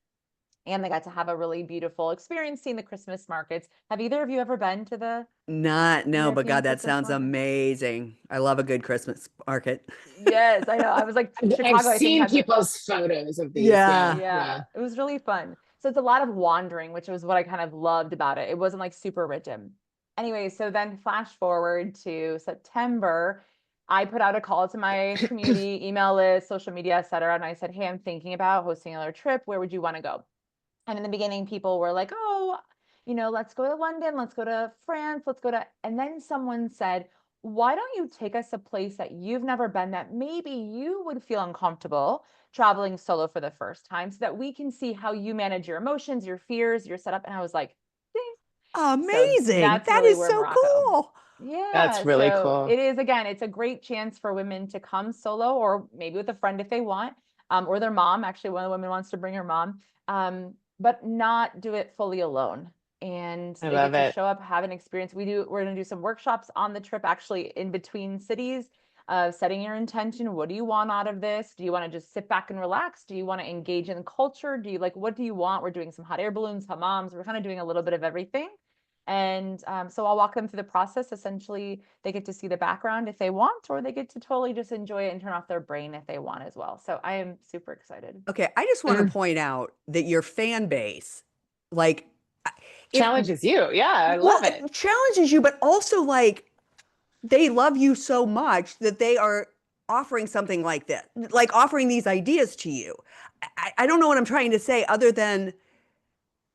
Speaker 3: And they got to have a really beautiful experience seeing the Christmas markets. Have either of you ever been to the
Speaker 2: Not, no, but
Speaker 3: European
Speaker 2: God, that
Speaker 3: Christmas
Speaker 2: sounds
Speaker 3: market?
Speaker 2: amazing. I love a good Christmas market.
Speaker 3: Yes, I know. I was like,
Speaker 1: I've
Speaker 3: Chicago, I think,
Speaker 1: seen
Speaker 3: had the
Speaker 1: people's photos of these. Yeah.
Speaker 2: Yeah.
Speaker 1: Yeah.
Speaker 3: yeah, it was really fun. So it's a lot of wandering, which was what I kind of loved about it. It wasn't like super rigid. Anyway, so then flash forward to September, I put out a call to my community, email list, social media, et cetera. And I said, hey, I'm thinking about hosting another trip. Where would you want to go? And in the beginning, people were like, oh, let's go to London, let's go to France, and then someone said, why don't you take us a place that you've never been that maybe you would feel uncomfortable traveling solo for the first time so that we can see how you manage your emotions, your fears, your setup. And I was like, ding. So
Speaker 2: Amazing.
Speaker 3: that's
Speaker 2: That
Speaker 3: really
Speaker 2: is
Speaker 3: where
Speaker 2: so
Speaker 3: Morocco.
Speaker 2: cool.
Speaker 1: That's
Speaker 3: Yeah,
Speaker 1: really
Speaker 3: so
Speaker 1: cool.
Speaker 3: it is, again, it's a great chance for women to come solo or maybe with a friend if they want, or their mom. Actually, one of the women wants to bring her mom, but not do it fully alone. And
Speaker 1: I
Speaker 3: they get
Speaker 1: love
Speaker 3: to
Speaker 1: it.
Speaker 3: show up, have an experience. We're going to do some workshops on the trip, actually in between cities, setting your intention. What do you want out of this? Do you want to just sit back and relax? Do you want to engage in culture? What do you want? We're doing some hot air balloons, hammams. We're kind of doing a little bit of everything. And so I'll walk them through the process. Essentially, they get to see the background if they want, or they get to totally just enjoy it and turn off their brain if they want as well. So I am super excited.
Speaker 2: Okay, I just want to
Speaker 1: Mm.
Speaker 2: point out that your fan base, like, if
Speaker 1: Challenges you. Yeah, I
Speaker 2: well,
Speaker 1: love it.
Speaker 2: it challenges you, but also like they love you so much that they are offering something like this, like offering these ideas to you. I don't know what I'm trying to say other than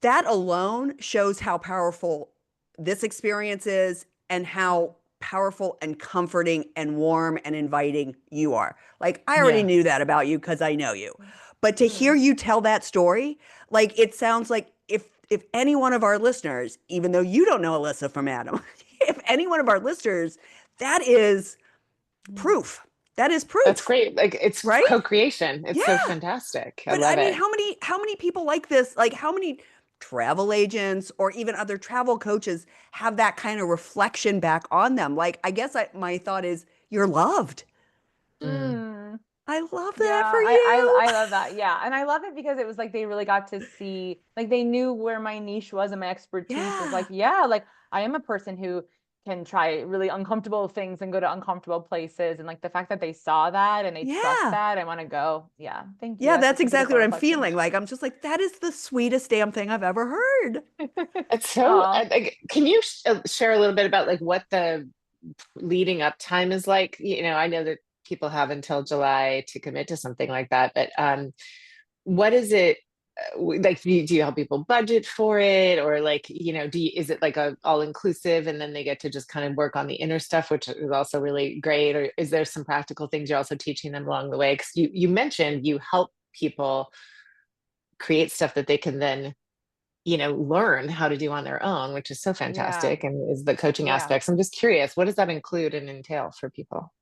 Speaker 2: that alone shows how powerful this experience is and how powerful and comforting and warm and inviting you are. Like I already
Speaker 1: Yeah.
Speaker 2: knew that about you because I know you. But to hear
Speaker 3: Mhm.
Speaker 2: you tell that story, like it sounds like if any one of our listeners, even though you don't know Alyssa from Adam, if any one of our listeners, that is
Speaker 3: Mhm.
Speaker 2: proof. That is
Speaker 1: That's
Speaker 2: proof,
Speaker 1: great. Like it's
Speaker 2: right?
Speaker 1: co-creation. It's so
Speaker 2: Yeah.
Speaker 1: fantastic. I
Speaker 2: But
Speaker 1: love
Speaker 2: I mean,
Speaker 1: it.
Speaker 2: how many people like this? Like how many travel agents or even other travel coaches have that kind of reflection back on them? Like I guess my thought is you're loved.
Speaker 1: Mm.
Speaker 3: Mm.
Speaker 2: I love
Speaker 3: Yeah,
Speaker 2: that for you.
Speaker 3: I love that. Yeah. And I love it because it was like they really got to see, like they knew where my niche was and my expertise was like,
Speaker 2: Yeah.
Speaker 3: yeah, like I am a person who can try really uncomfortable things and go to uncomfortable places. And like the fact that they saw that and they trust
Speaker 2: Yeah.
Speaker 3: that, I want to go. Yeah. Thank you.
Speaker 2: Yeah,
Speaker 3: That's
Speaker 2: that's
Speaker 3: such a
Speaker 2: exactly
Speaker 3: beautiful
Speaker 2: what I'm
Speaker 3: reflection.
Speaker 2: feeling. Like I'm just like that is the sweetest damn thing I've ever heard.
Speaker 1: It's so,
Speaker 3: Oh,
Speaker 1: like, can you share a little bit about like what the leading up time is like? I know that people have until July to commit to something like that, but what is it like? Do you help people budget for it, or like, is it like a all inclusive and then they get to just kind of work on the inner stuff, which is also really great? Or is there some practical things you're also teaching them along the way? Because you mentioned you help people create stuff that they can then learn how to do on their own, which is so
Speaker 3: yeah.
Speaker 1: fantastic and is the coaching
Speaker 3: Yeah.
Speaker 1: aspects. I'm just curious, what does that include and entail for people?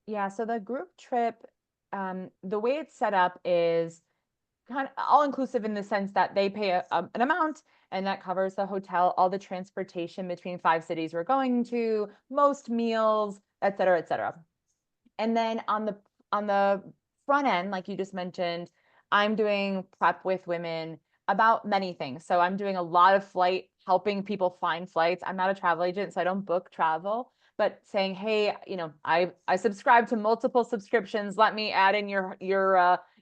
Speaker 3: Yeah. So the group trip, the way it's set up is kind of all inclusive in the sense that they pay an amount and that covers the hotel, all the transportation between 5 cities we're going to, most meals, et cetera, et cetera. And then on the front end, like you just mentioned, I'm doing prep with women about many things. So I'm doing a lot of flight, helping people find flights. I'm not a travel agent, so I don't book travel, but saying, hey, I subscribe to multiple subscriptions. Let me add in your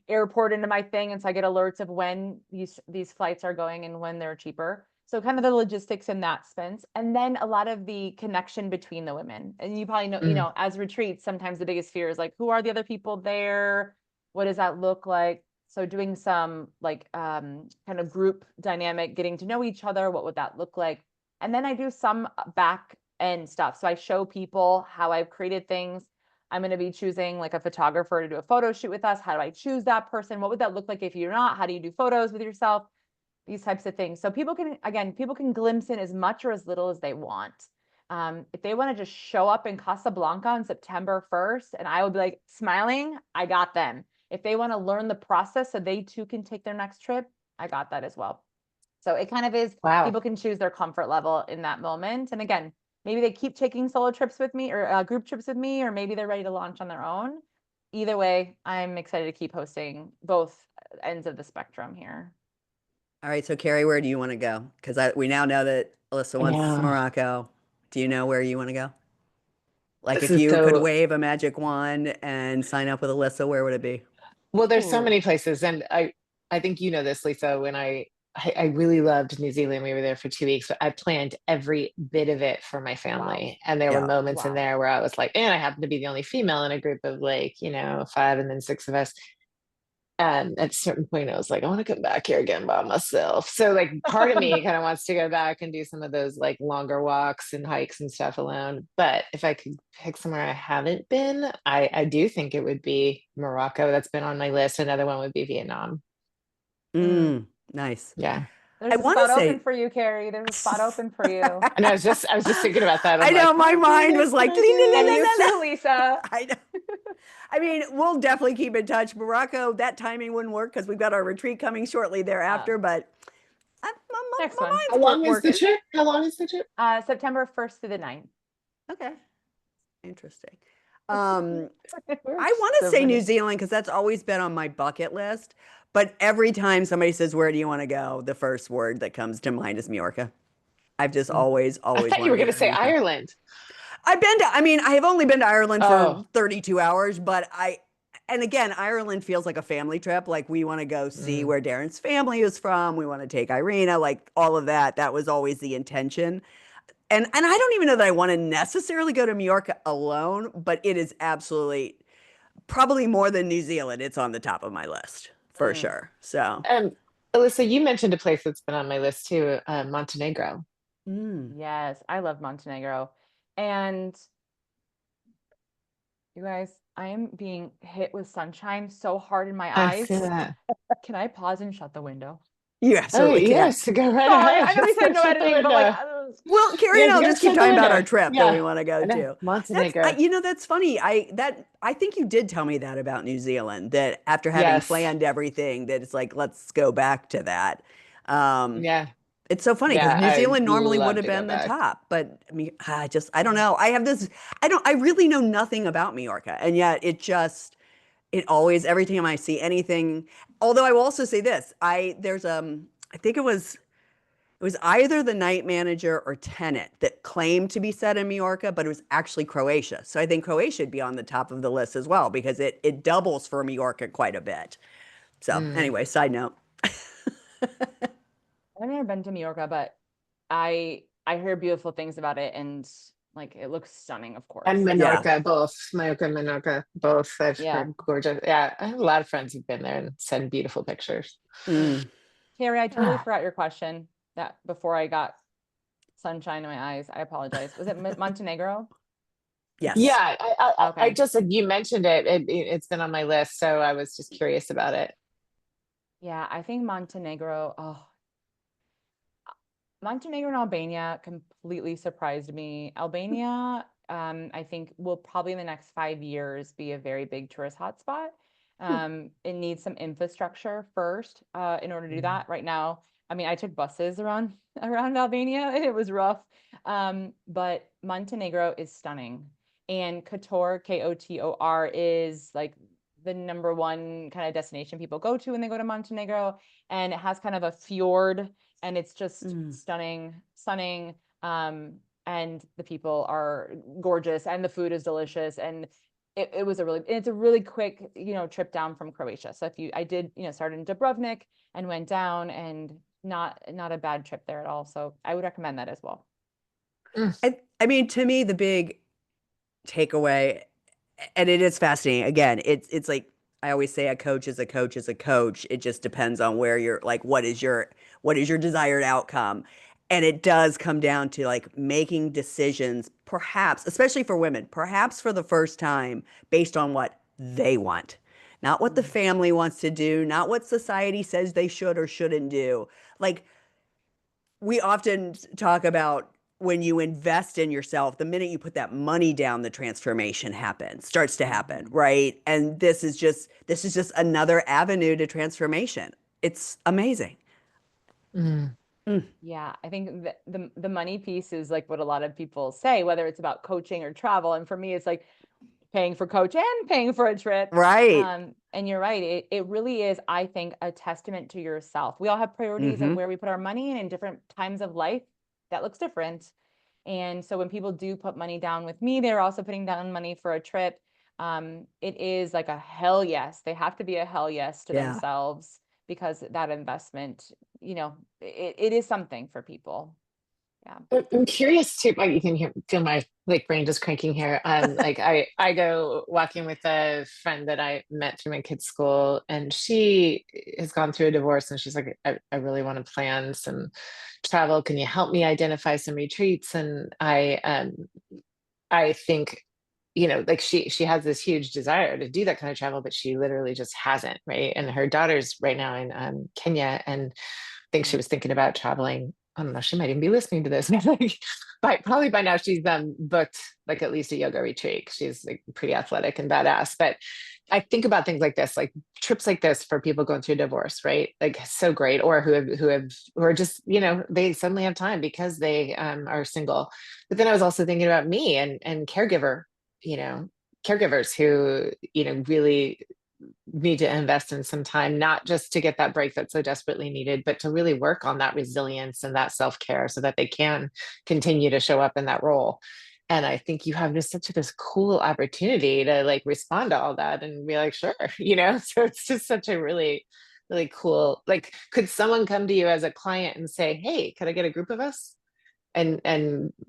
Speaker 3: airport into my thing, and so I get alerts of when these flights are going and when they're cheaper. So kind of the logistics in that sense. And then a lot of the connection between the women. And you probably know,
Speaker 1: Mm,
Speaker 3: as retreats, sometimes the biggest fear is like, who are the other people there? What does that look like? So doing some like kind of group dynamic, getting to know each other, what would that look like? And then I do some back end stuff. So I show people how I've created things. I'm going to be choosing like a photographer to do a photo shoot with us. How do I choose that person? What would that look like if you're not? How do you do photos with yourself? These types of things. So people can glimpse in as much or as little as they want. If they want to just show up in Casablanca on September 1st, and I would be like smiling, I got them. If they want to learn the process so they too can take their next trip, I got that as well. So it kind of is,
Speaker 1: wow.
Speaker 3: people can choose their comfort level in that moment. And again, maybe they keep taking solo trips with me or group trips with me, or maybe they're ready to launch on their own. Either way, I'm excited to keep hosting both ends of the spectrum here.
Speaker 2: All right, so Carrie, where do you want to go? Because we now know that Alyssa wants
Speaker 1: Yeah,
Speaker 2: Morocco. Do you know where you want to go? Like
Speaker 1: this
Speaker 2: if
Speaker 1: is
Speaker 2: you could
Speaker 1: so
Speaker 2: wave a magic wand and sign up with Alyssa, where would it be?
Speaker 1: well. There's so
Speaker 3: Ooh,
Speaker 1: many places, and I think you know this, Lisa. When I really loved New Zealand. We were there for 2 weeks, but I planned every bit of it for my
Speaker 3: wow.
Speaker 1: family. And there were
Speaker 2: Yeah.
Speaker 1: moments in
Speaker 3: Wow.
Speaker 1: there where I was like, and I happened to be the only female in a group of like, five and then six of us. And at a certain point, I was like, I want to come back here again by myself. So, like, part of me kind of wants to go back and do some of those like longer walks and hikes and stuff alone. But if I could pick somewhere I haven't been, I do think it would be Morocco. That's been on my list. Another one would be Vietnam.
Speaker 3: Mm.
Speaker 2: Nice.
Speaker 1: Yeah.
Speaker 2: I
Speaker 3: There's a
Speaker 2: want to
Speaker 3: spot open
Speaker 2: say,
Speaker 3: for you, Carrie. There's a spot open for you.
Speaker 1: And I was just thinking about that.
Speaker 2: I
Speaker 1: I'm like,
Speaker 2: know
Speaker 1: can
Speaker 2: my
Speaker 1: I do
Speaker 2: mind
Speaker 1: this?
Speaker 2: was
Speaker 1: Can
Speaker 2: like,
Speaker 1: I do
Speaker 3: And
Speaker 1: this?
Speaker 3: you too, Lisa.
Speaker 2: I know. I mean, we'll definitely keep in touch. Morocco, that timing wouldn't work because we've got our retreat coming shortly
Speaker 3: Uh,
Speaker 2: thereafter, but
Speaker 3: Next
Speaker 2: my
Speaker 3: one.
Speaker 1: How
Speaker 2: mind's
Speaker 1: long is the
Speaker 2: working.
Speaker 1: trip? How long is the trip?
Speaker 3: September 1st through the 9th.
Speaker 2: Okay, interesting. Um,
Speaker 3: We're
Speaker 2: I want to
Speaker 3: so
Speaker 2: say New
Speaker 3: funny.
Speaker 2: Zealand because that's always been on my bucket list. But every time somebody says, "Where do you want to go?" the first word that comes to mind is Majorca. I've just
Speaker 1: I
Speaker 2: always
Speaker 1: thought you were
Speaker 2: wanted to
Speaker 1: going
Speaker 2: go
Speaker 1: to
Speaker 2: to
Speaker 1: say
Speaker 2: Majorca.
Speaker 1: Ireland.
Speaker 2: I have only been to Ireland for
Speaker 1: Oh,
Speaker 2: 32 hours, but And again, Ireland feels like a family trip. Like we want to go see
Speaker 1: Mm.
Speaker 2: where Darren's family is from. We want to take Irina, like all of that. That was always the intention. And I don't even know that I want to necessarily go to Mallorca alone, but it is absolutely probably more than New Zealand. It's on the top of my list for
Speaker 3: Mm,
Speaker 2: sure. So,
Speaker 1: Um, Alyssa, you mentioned a place that's been on my list too, Montenegro.
Speaker 2: mm.
Speaker 3: yes, I love Montenegro. And you guys, I am being hit with sunshine so hard in my
Speaker 1: I see
Speaker 3: eyes.
Speaker 1: that.
Speaker 3: Can I pause and shut the window?
Speaker 2: You
Speaker 1: Oh,
Speaker 2: absolutely can.
Speaker 1: yes, go right
Speaker 3: Sorry,
Speaker 1: ahead.
Speaker 3: I know we said no
Speaker 1: Shut the
Speaker 3: editing, but like,
Speaker 1: window.
Speaker 2: Well, Carrie and
Speaker 1: Yes,
Speaker 2: I'll
Speaker 1: go
Speaker 2: just keep
Speaker 1: shut the
Speaker 2: talking about
Speaker 1: window.
Speaker 2: our trip that we
Speaker 1: Yeah,
Speaker 2: want to go
Speaker 1: I know.
Speaker 2: to.
Speaker 1: Montenegro.
Speaker 2: You know, that's funny. I think you did tell me that about New Zealand, that after having
Speaker 1: Yes.
Speaker 2: planned everything, that it's like, let's go back to that. Um,
Speaker 1: Yeah.
Speaker 2: it's so funny because
Speaker 1: Yeah,
Speaker 2: New
Speaker 1: I'd
Speaker 2: Zealand normally would
Speaker 1: love
Speaker 2: have
Speaker 1: to go
Speaker 2: been the
Speaker 1: back.
Speaker 2: top, but I mean, I don't know. I have this, I really know nothing about Majorca, and yet it always, every time I see anything, although I will also say this, I think it was either the night manager or tenant that claimed to be set in Majorca, but it was actually Croatia. So I think Croatia should be on the top of the list as well because it doubles for Majorca quite a bit. So
Speaker 1: Mm.
Speaker 2: anyway, side note.
Speaker 3: I've never been to Mallorca, but I hear beautiful things about it, and like it looks stunning, of
Speaker 1: And
Speaker 3: course.
Speaker 2: Yeah.
Speaker 1: Menorca, both. Mallorca and Menorca, both. I've
Speaker 3: Yeah.
Speaker 1: heard gorgeous. Yeah, I have a lot of friends who've been there and send beautiful pictures.
Speaker 2: Mm,
Speaker 3: Carrie, I totally
Speaker 1: Ah.
Speaker 3: forgot your question that before I got sunshine in my eyes. I apologize. Was it Montenegro?
Speaker 2: yes.
Speaker 1: Yeah, I
Speaker 3: Okay.
Speaker 1: just said you mentioned it. It's been on my list, so I was just curious about it.
Speaker 3: Yeah, I think Montenegro, oh, Montenegro and Albania completely surprised me. Albania, I think will probably in the next 5 years be a very big tourist hotspot. It needs some infrastructure first, in order to do
Speaker 1: Mm.
Speaker 3: that. Right now, I mean, I took buses around around Albania and it was rough. But Montenegro is stunning. And Kotor, Kotor, is like the number one kind of destination people go to when they go to Montenegro. And it has kind of a fjord and it's just
Speaker 2: Mm.
Speaker 3: stunning. And the people are gorgeous, and the food is delicious, and it's a really quick, trip down from Croatia. So I did, start in Dubrovnik and went down, and not a bad trip there at all. So I would recommend that as well.
Speaker 1: Mm.
Speaker 2: I mean, to me, the big takeaway, and it is fascinating. Again, it's like I always say, a coach is a coach is a coach. It just depends on where you're like, what is your desired outcome. And it does come down to like making decisions, perhaps, especially for women, perhaps for the first time, based on what they want, not what the
Speaker 3: Mm.
Speaker 2: family wants to do, not what society says they should or shouldn't do. Like we often talk about when you invest in yourself, the minute you put that money down, the transformation starts to happen,
Speaker 3: Mhm.
Speaker 2: right? And this is just another avenue to transformation. It's amazing.
Speaker 1: Mm.
Speaker 2: Mm,
Speaker 3: Yeah, I think the money piece is like what a lot of people say, whether it's about coaching or travel. And for me, it's like paying for coach and paying for a trip.
Speaker 2: right.
Speaker 3: And you're right. It really is, I think, a testament to yourself. We all have priorities of
Speaker 2: Mm-hmm.
Speaker 3: where we put our money in different times of life. That looks different. And so when people do put money down with me, they're also putting down money for a trip. It is like a hell yes. They have to be a hell yes to
Speaker 2: Yeah.
Speaker 3: themselves because that investment, it is something for people. Yeah.
Speaker 1: I'm curious too. Like you can feel my like brain just cranking here. Like I go walking with a friend that I met through my kids' school, and she has gone through a divorce, and she's like, I really want to plan some travel. Can you help me identify some retreats? And I think, like she has this huge desire to do that kind of travel, but she literally just hasn't, right? And her daughter's right now in Kenya, and I think she
Speaker 3: Mm.
Speaker 1: was thinking about traveling. I don't know, she might even be listening to this. Like, probably by now she's booked like at least a yoga retreat. She's like pretty athletic and badass. But I think about things like this, like trips like this for people going through divorce, right? Like so great, or who are just, they suddenly have time because they are single. But then I was also thinking about me and you know, caregivers who, really need to invest in some time, not just to get that break that's so desperately needed, but to really work on that resilience and that self care so that they can continue to show up in that role. And I think you have just such this cool opportunity to like respond to all that and be like, sure, so it's just such a really, really cool, like, could someone come to you as a client and say, hey, could I get a group of us and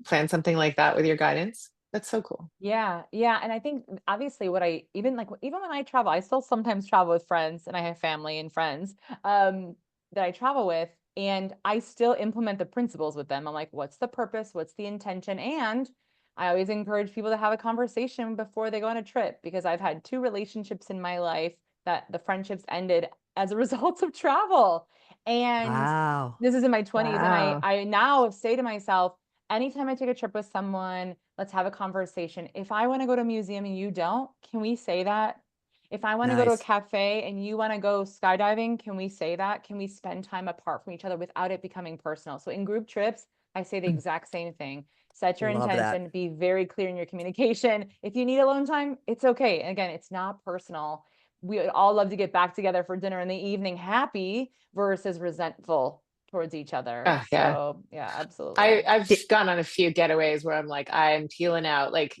Speaker 1: plan something like that with your guidance? That's so cool.
Speaker 3: Yeah, yeah. And I think obviously what I even when I travel, I still sometimes travel with friends and I have family and friends that I travel with, and I still implement the principles with them. I'm like, what's the purpose? What's the intention? And I always encourage people to have a conversation before they go on a trip, because I've had two relationships in my life that the friendships ended as a result of travel. And
Speaker 2: Wow.
Speaker 3: this is in my 20s. And
Speaker 1: Wow.
Speaker 3: I now say to myself, anytime I take a trip with someone, let's have a conversation. If I want to go to a museum and you don't, can we say that? If I want to go to a
Speaker 2: Nice.
Speaker 3: cafe and you want to go skydiving, can we say that? Can we spend time apart from each other without it becoming personal? So in group trips, I say the exact same thing. Set your
Speaker 2: Love that.
Speaker 3: intention, be very clear in your communication. If you need alone time, it's okay. And again, it's not personal. We would all love to get back together for dinner in the evening, happy versus resentful towards each other.
Speaker 1: Yeah.
Speaker 3: So yeah, absolutely.
Speaker 1: I've
Speaker 2: Di-
Speaker 1: gone on a few getaways where I'm like, I'm peeling out. Like,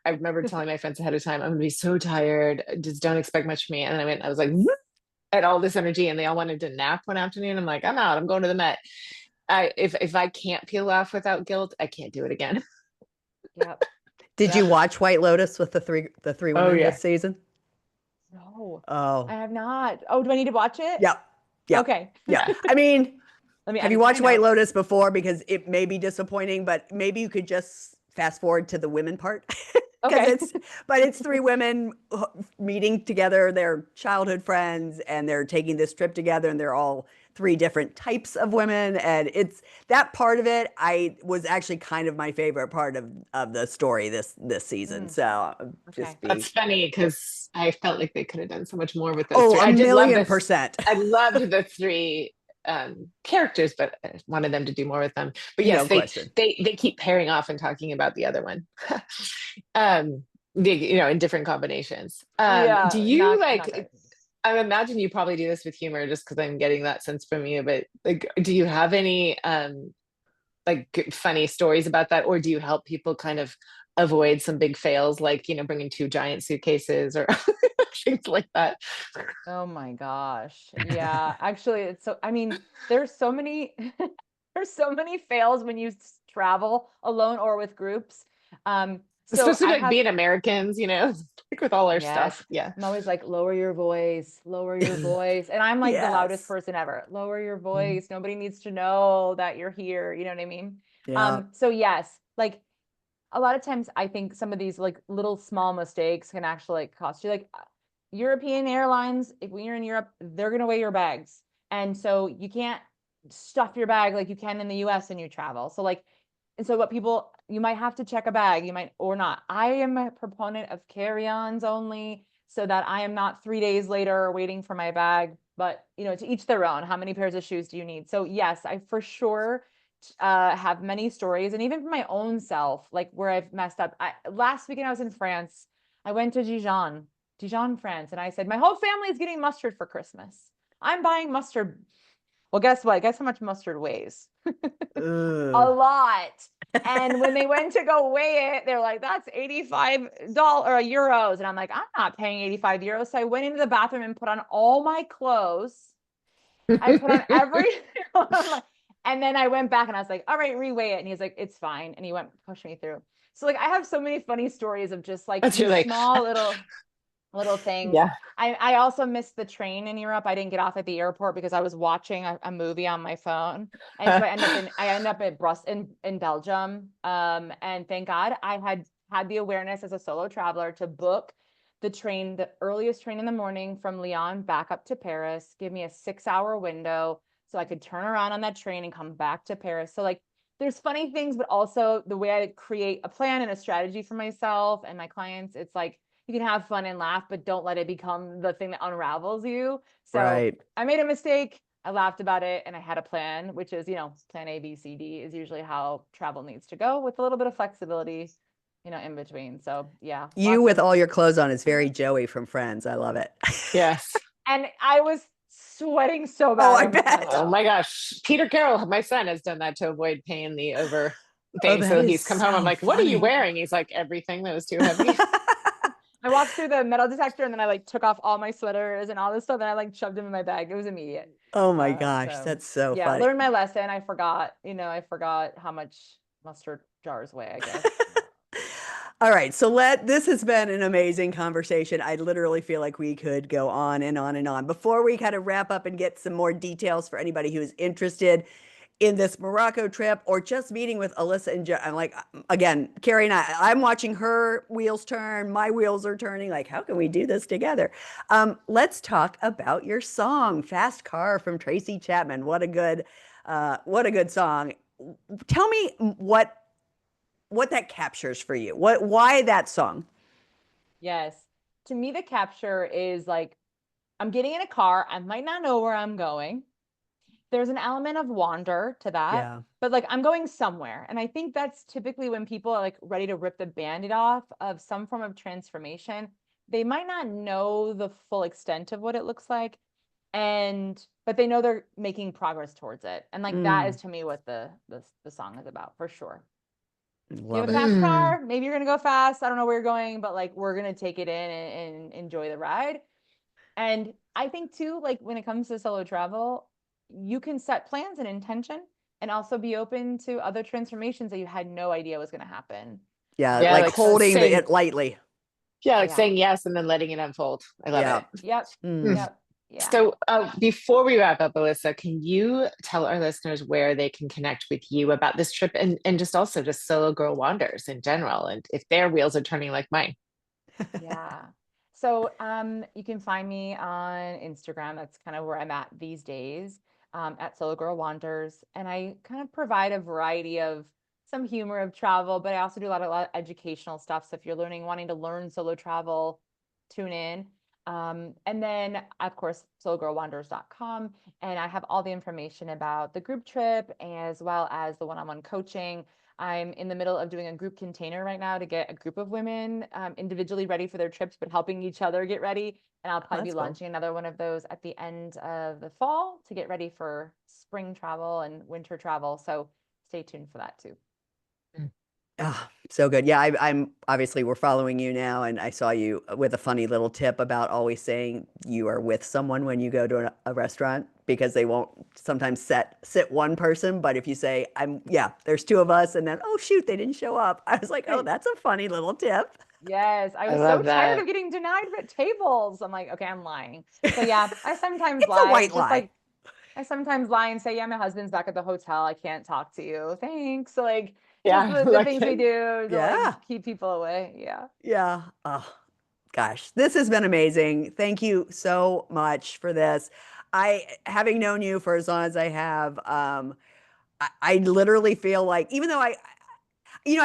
Speaker 1: I remember telling my friends ahead of time, I'm gonna be so tired. Just don't expect much from me. And then I was like, whoop, had all this energy, and they all wanted to nap one afternoon. I'm like, I'm out. I'm going to the Met. If I can't peel off without guilt, I can't do it again.
Speaker 3: Yep.
Speaker 2: Did you
Speaker 3: Yep.
Speaker 2: watch White Lotus with the three
Speaker 1: Oh
Speaker 2: women
Speaker 1: yeah.
Speaker 2: this season?
Speaker 3: No, I
Speaker 2: Oh,
Speaker 3: have not. Oh, do I need to watch it?
Speaker 2: yep. Yep.
Speaker 3: Okay.
Speaker 2: Yeah. I mean,
Speaker 3: Let me
Speaker 2: have you
Speaker 3: edit to my
Speaker 2: watched White
Speaker 3: notes.
Speaker 2: Lotus before? Because it may be disappointing, but maybe you could just fast forward to the women part. Because
Speaker 3: Okay.
Speaker 2: it's three women meeting together, they're childhood friends, and they're taking this trip together, and they're all three different types of women. And it's that part of it, I was actually kind of my favorite part of the story this season.
Speaker 3: Mm,
Speaker 2: So
Speaker 3: okay.
Speaker 2: just be
Speaker 1: That's funny because I felt like they could have done so much more with those
Speaker 2: oh,
Speaker 1: three.
Speaker 2: a
Speaker 1: I did love
Speaker 2: million
Speaker 1: this.
Speaker 2: percent.
Speaker 1: I loved the three characters, but I wanted them to do more with them. But
Speaker 2: No
Speaker 1: yes, they
Speaker 2: question.
Speaker 1: they they keep pairing off and talking about the other one. um in different combinations. Do
Speaker 3: Yeah,
Speaker 1: you
Speaker 3: not good.
Speaker 1: like, I imagine you probably do this with humor just because I'm getting that sense from you, but like, do you have any like funny stories about that, or do you help people kind of avoid some big fails, like bringing two giant suitcases or things like that?
Speaker 3: Oh my gosh. Yeah. Actually, it's so, I mean, there's so many, there's so many fails when you travel alone or with groups. So
Speaker 1: Especially
Speaker 3: I
Speaker 1: like
Speaker 3: have,
Speaker 1: being Americans, like with all our
Speaker 3: yes,
Speaker 1: stuff. Yeah.
Speaker 3: I'm always like, lower your voice, lower your voice. And I'm like the loudest
Speaker 2: Yes.
Speaker 3: person ever. Lower your
Speaker 1: Mm.
Speaker 3: voice. Nobody needs to know that you're here. You know what I mean?
Speaker 2: Yeah.
Speaker 3: So yes, like a lot of times I think some of these like little small mistakes can actually like cost you. Like European airlines, if when you're in Europe, they're gonna weigh your bags. And so you can't stuff your bag like you can in the US and you travel. So like, and so what people, you might have to check a bag, you might or not. I am a proponent of carry-ons only, so that I am not 3 days later waiting for my bag. But to each their own. How many pairs of shoes do you need? So yes, I for sure have many stories, and even for my own self, like where I've messed up. Last weekend I was in France. I went to Dijon, France, and I said my whole family is getting mustard for Christmas. I'm buying mustard. Well, guess what? Guess how much mustard weighs? A
Speaker 2: Ugh.
Speaker 3: lot. And when they went to go weigh it, they're like, that's $85 or euros. And I'm like, I'm not paying 85 euros. So I went into the bathroom and put on all my clothes. I put on every, and then I went back and I was like, all right, reweigh it. And he's like, it's fine. And he went, push me through. So like, I have so many funny stories of just like
Speaker 1: That's you're
Speaker 3: these
Speaker 1: like,
Speaker 3: small little things.
Speaker 1: yeah.
Speaker 3: I also missed the train in Europe. I didn't get off at the airport because I was watching a movie on my phone. And so I end up at in Belgium. And thank God I had the awareness as a solo traveler to book the train, the earliest train in the morning from Lyon back up to Paris, give me a 6-hour window so I could turn around on that train and come back to Paris. So like there's funny things, but also the way I create a plan and a strategy for myself and my clients, it's like you can have fun and laugh, but don't let it become the thing that unravels you. So
Speaker 2: Right.
Speaker 3: I made a mistake. I laughed about it and I had a plan, which is, plan A, B, C, D is usually how travel needs to go with a little bit of flexibility, in between. So yeah,
Speaker 2: You
Speaker 3: lots
Speaker 2: with
Speaker 3: of,
Speaker 2: all your clothes on is very Joey from Friends. I love it.
Speaker 1: Yes.
Speaker 3: and I was sweating so
Speaker 2: Oh,
Speaker 3: bad
Speaker 2: I
Speaker 3: every time
Speaker 2: bet.
Speaker 1: Oh
Speaker 3: though.
Speaker 1: my gosh. Peter Carroll, my son, has done that to avoid paying the over
Speaker 2: Oh,
Speaker 1: thing.
Speaker 2: that
Speaker 1: So
Speaker 2: is
Speaker 1: he's come home. I'm
Speaker 2: so
Speaker 1: like, what are you
Speaker 2: funny.
Speaker 1: wearing? He's like, everything that was too heavy.
Speaker 3: I walked through the metal detector and then I like took off all my sweaters and all this stuff and I like shoved them in my bag. It was immediate.
Speaker 2: Oh my gosh,
Speaker 3: So
Speaker 2: that's so
Speaker 3: yeah,
Speaker 2: funny.
Speaker 3: learned my lesson. I forgot, I forgot how much mustard jars weigh, I guess.
Speaker 2: All right, so this has been an amazing conversation. I literally feel like we could go on and on and on. Before we kind of wrap up and get some more details for anybody who's interested in this Morocco trip or just meeting with Alyssa and I'm like, again, Kari and I'm watching her wheels turn, my wheels are turning. Like, how can we do this together? Let's talk about your song, Fast Car from Tracy Chapman. What a good song. Tell me what that captures for you. Why that song?
Speaker 3: Yes. To me, the capture is like, I'm getting in a car. I might not know where I'm going. There's an element of wander to that,
Speaker 2: Yeah.
Speaker 3: but like I'm going somewhere. And I think that's typically when people are like ready to rip the band-aid off of some form of transformation. They might not know the full extent of what it looks like. But they know they're making progress towards it. And like that is to me what the song is about for sure. You
Speaker 2: Love
Speaker 3: have a
Speaker 2: it.
Speaker 3: fast car, maybe you're gonna go fast. I don't know where you're going, but like we're gonna take it in and enjoy the ride. And I think too, like when it comes to solo travel, you can set plans and intention and also be open to other transformations that you had no idea was going to happen.
Speaker 2: Yeah,
Speaker 1: Yeah,
Speaker 2: like
Speaker 1: like
Speaker 2: holding
Speaker 1: saying,
Speaker 2: it lightly.
Speaker 1: yeah, like
Speaker 3: Yeah.
Speaker 1: saying yes and then letting it unfold. I love
Speaker 2: Yeah.
Speaker 1: it.
Speaker 3: Yep.
Speaker 2: Mm.
Speaker 3: Yep. Yeah.
Speaker 1: So, before we wrap up, Alyssa, can you tell our listeners where they can connect with you about this trip and just also just solo girl wanders in general, and if their wheels are turning like mine?
Speaker 3: Yeah. So you can find me on Instagram. That's kind of where I'm at these days, at Solo Girl Wanders. And I kind of provide a variety of some humor of travel, but I also do a lot of educational stuff. So if you're wanting to learn solo travel, tune in. And then of course, sologirlwanders.com. And I have all the information about the group trip as well as the one-on-one coaching. I'm in the middle of doing a group container right now to get a group of women individually ready for their trips, but helping each other get ready. And I'll
Speaker 2: Oh,
Speaker 3: probably be
Speaker 2: that's cool.
Speaker 3: launching another one of those at the end of the fall to get ready for spring travel and winter travel. So stay tuned for that too.
Speaker 2: Oh, so good. Yeah, I'm obviously we're following you now, and I saw you with a funny little tip about always saying you are with someone when you go to a restaurant because they won't sometimes sit one person, but if you say yeah, there's two of us, and then oh shoot, they didn't show up. I was like, oh,
Speaker 3: Right.
Speaker 2: that's a funny little tip.
Speaker 3: Yes, I
Speaker 1: I
Speaker 3: was so
Speaker 1: love
Speaker 3: tired
Speaker 1: that.
Speaker 3: of getting denied at tables. I'm like, okay, I'm lying. So yeah, I sometimes
Speaker 2: It's a
Speaker 3: lie,
Speaker 2: white
Speaker 3: just
Speaker 2: lie.
Speaker 3: like I sometimes lie and say, yeah, my husband's back at the hotel. I can't talk to you. Thanks. Like just
Speaker 1: Yeah,
Speaker 3: the
Speaker 1: like
Speaker 3: things we do to like
Speaker 2: Yeah,
Speaker 3: keep people away. Yeah.
Speaker 2: yeah. Oh gosh, this has been amazing. Thank you so much for this. Having known you for as long as I have, I literally feel like even though I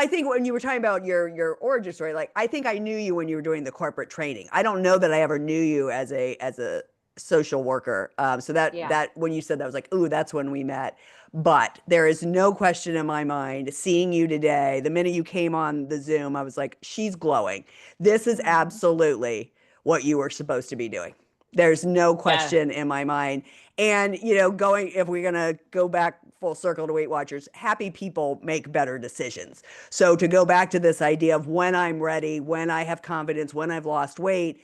Speaker 2: think when you were talking about your origin story, like I think I knew you when you were doing the corporate training. I don't know that I ever knew you as a social worker. So
Speaker 3: Yeah.
Speaker 2: that when you said that, I was like, ooh, that's when we met. But there is no question in my mind, seeing you today, the minute you came on the Zoom, I was like, she's glowing. This is
Speaker 3: Mhm.
Speaker 2: absolutely what you were supposed to be doing. There's no
Speaker 1: yeah,
Speaker 2: question in my mind. And, if we're going to go back full circle to Weight Watchers, happy people make better decisions. So to go back to this idea of when I'm ready, when I have confidence, when I've lost weight,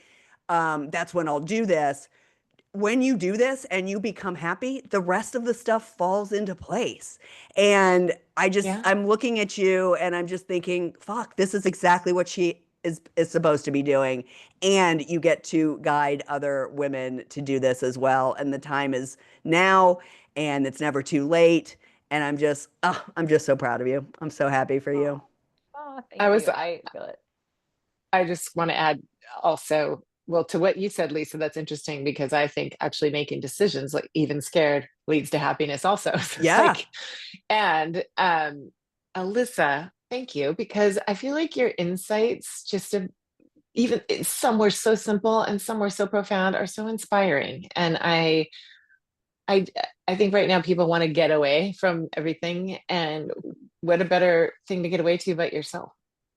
Speaker 2: that's when I'll do this. When you do this and you become happy, the rest of the stuff falls into place. And
Speaker 1: yeah.
Speaker 2: I'm looking at you and I'm just thinking, fuck, this is exactly what she is supposed to be doing. And you get to guide other women to do this as well. And the time is now and it's never too late. And I'm just so proud of you. I'm so happy for
Speaker 3: Oh,
Speaker 2: you.
Speaker 3: oh,
Speaker 1: I
Speaker 3: thank
Speaker 1: was.
Speaker 3: you. I feel it.
Speaker 1: I just want to add also, well, to what you said, Lisa. That's interesting because I think actually making decisions, like even scared, leads to happiness. Also, so it's
Speaker 2: Yeah.
Speaker 1: like, and Alyssa, thank you because I feel like your insights just even some were so simple and some were so profound are so inspiring and I I think right now people want to get away from everything and what a better thing to get away to but yourself,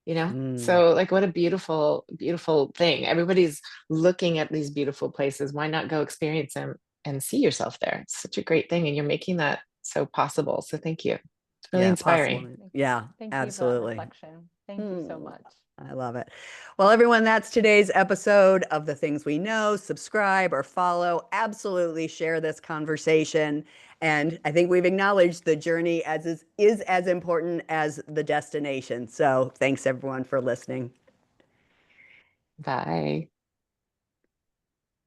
Speaker 1: you know?
Speaker 2: Mm.
Speaker 1: So like what a beautiful beautiful thing. Everybody's looking at these beautiful places. Why not go experience them and see yourself there? It's such a great thing and you're making that so possible. So thank you. It's really
Speaker 2: possible.
Speaker 1: inspiring.
Speaker 2: Yeah,
Speaker 3: Thank you for that
Speaker 2: absolutely.
Speaker 3: reflection. Thank you so much.
Speaker 2: I love it. Well, everyone, that's today's episode of The Things We Know. Subscribe or follow. Absolutely share this conversation. And I think we've acknowledged the journey is as important as the destination. So thanks everyone for listening.
Speaker 1: Bye.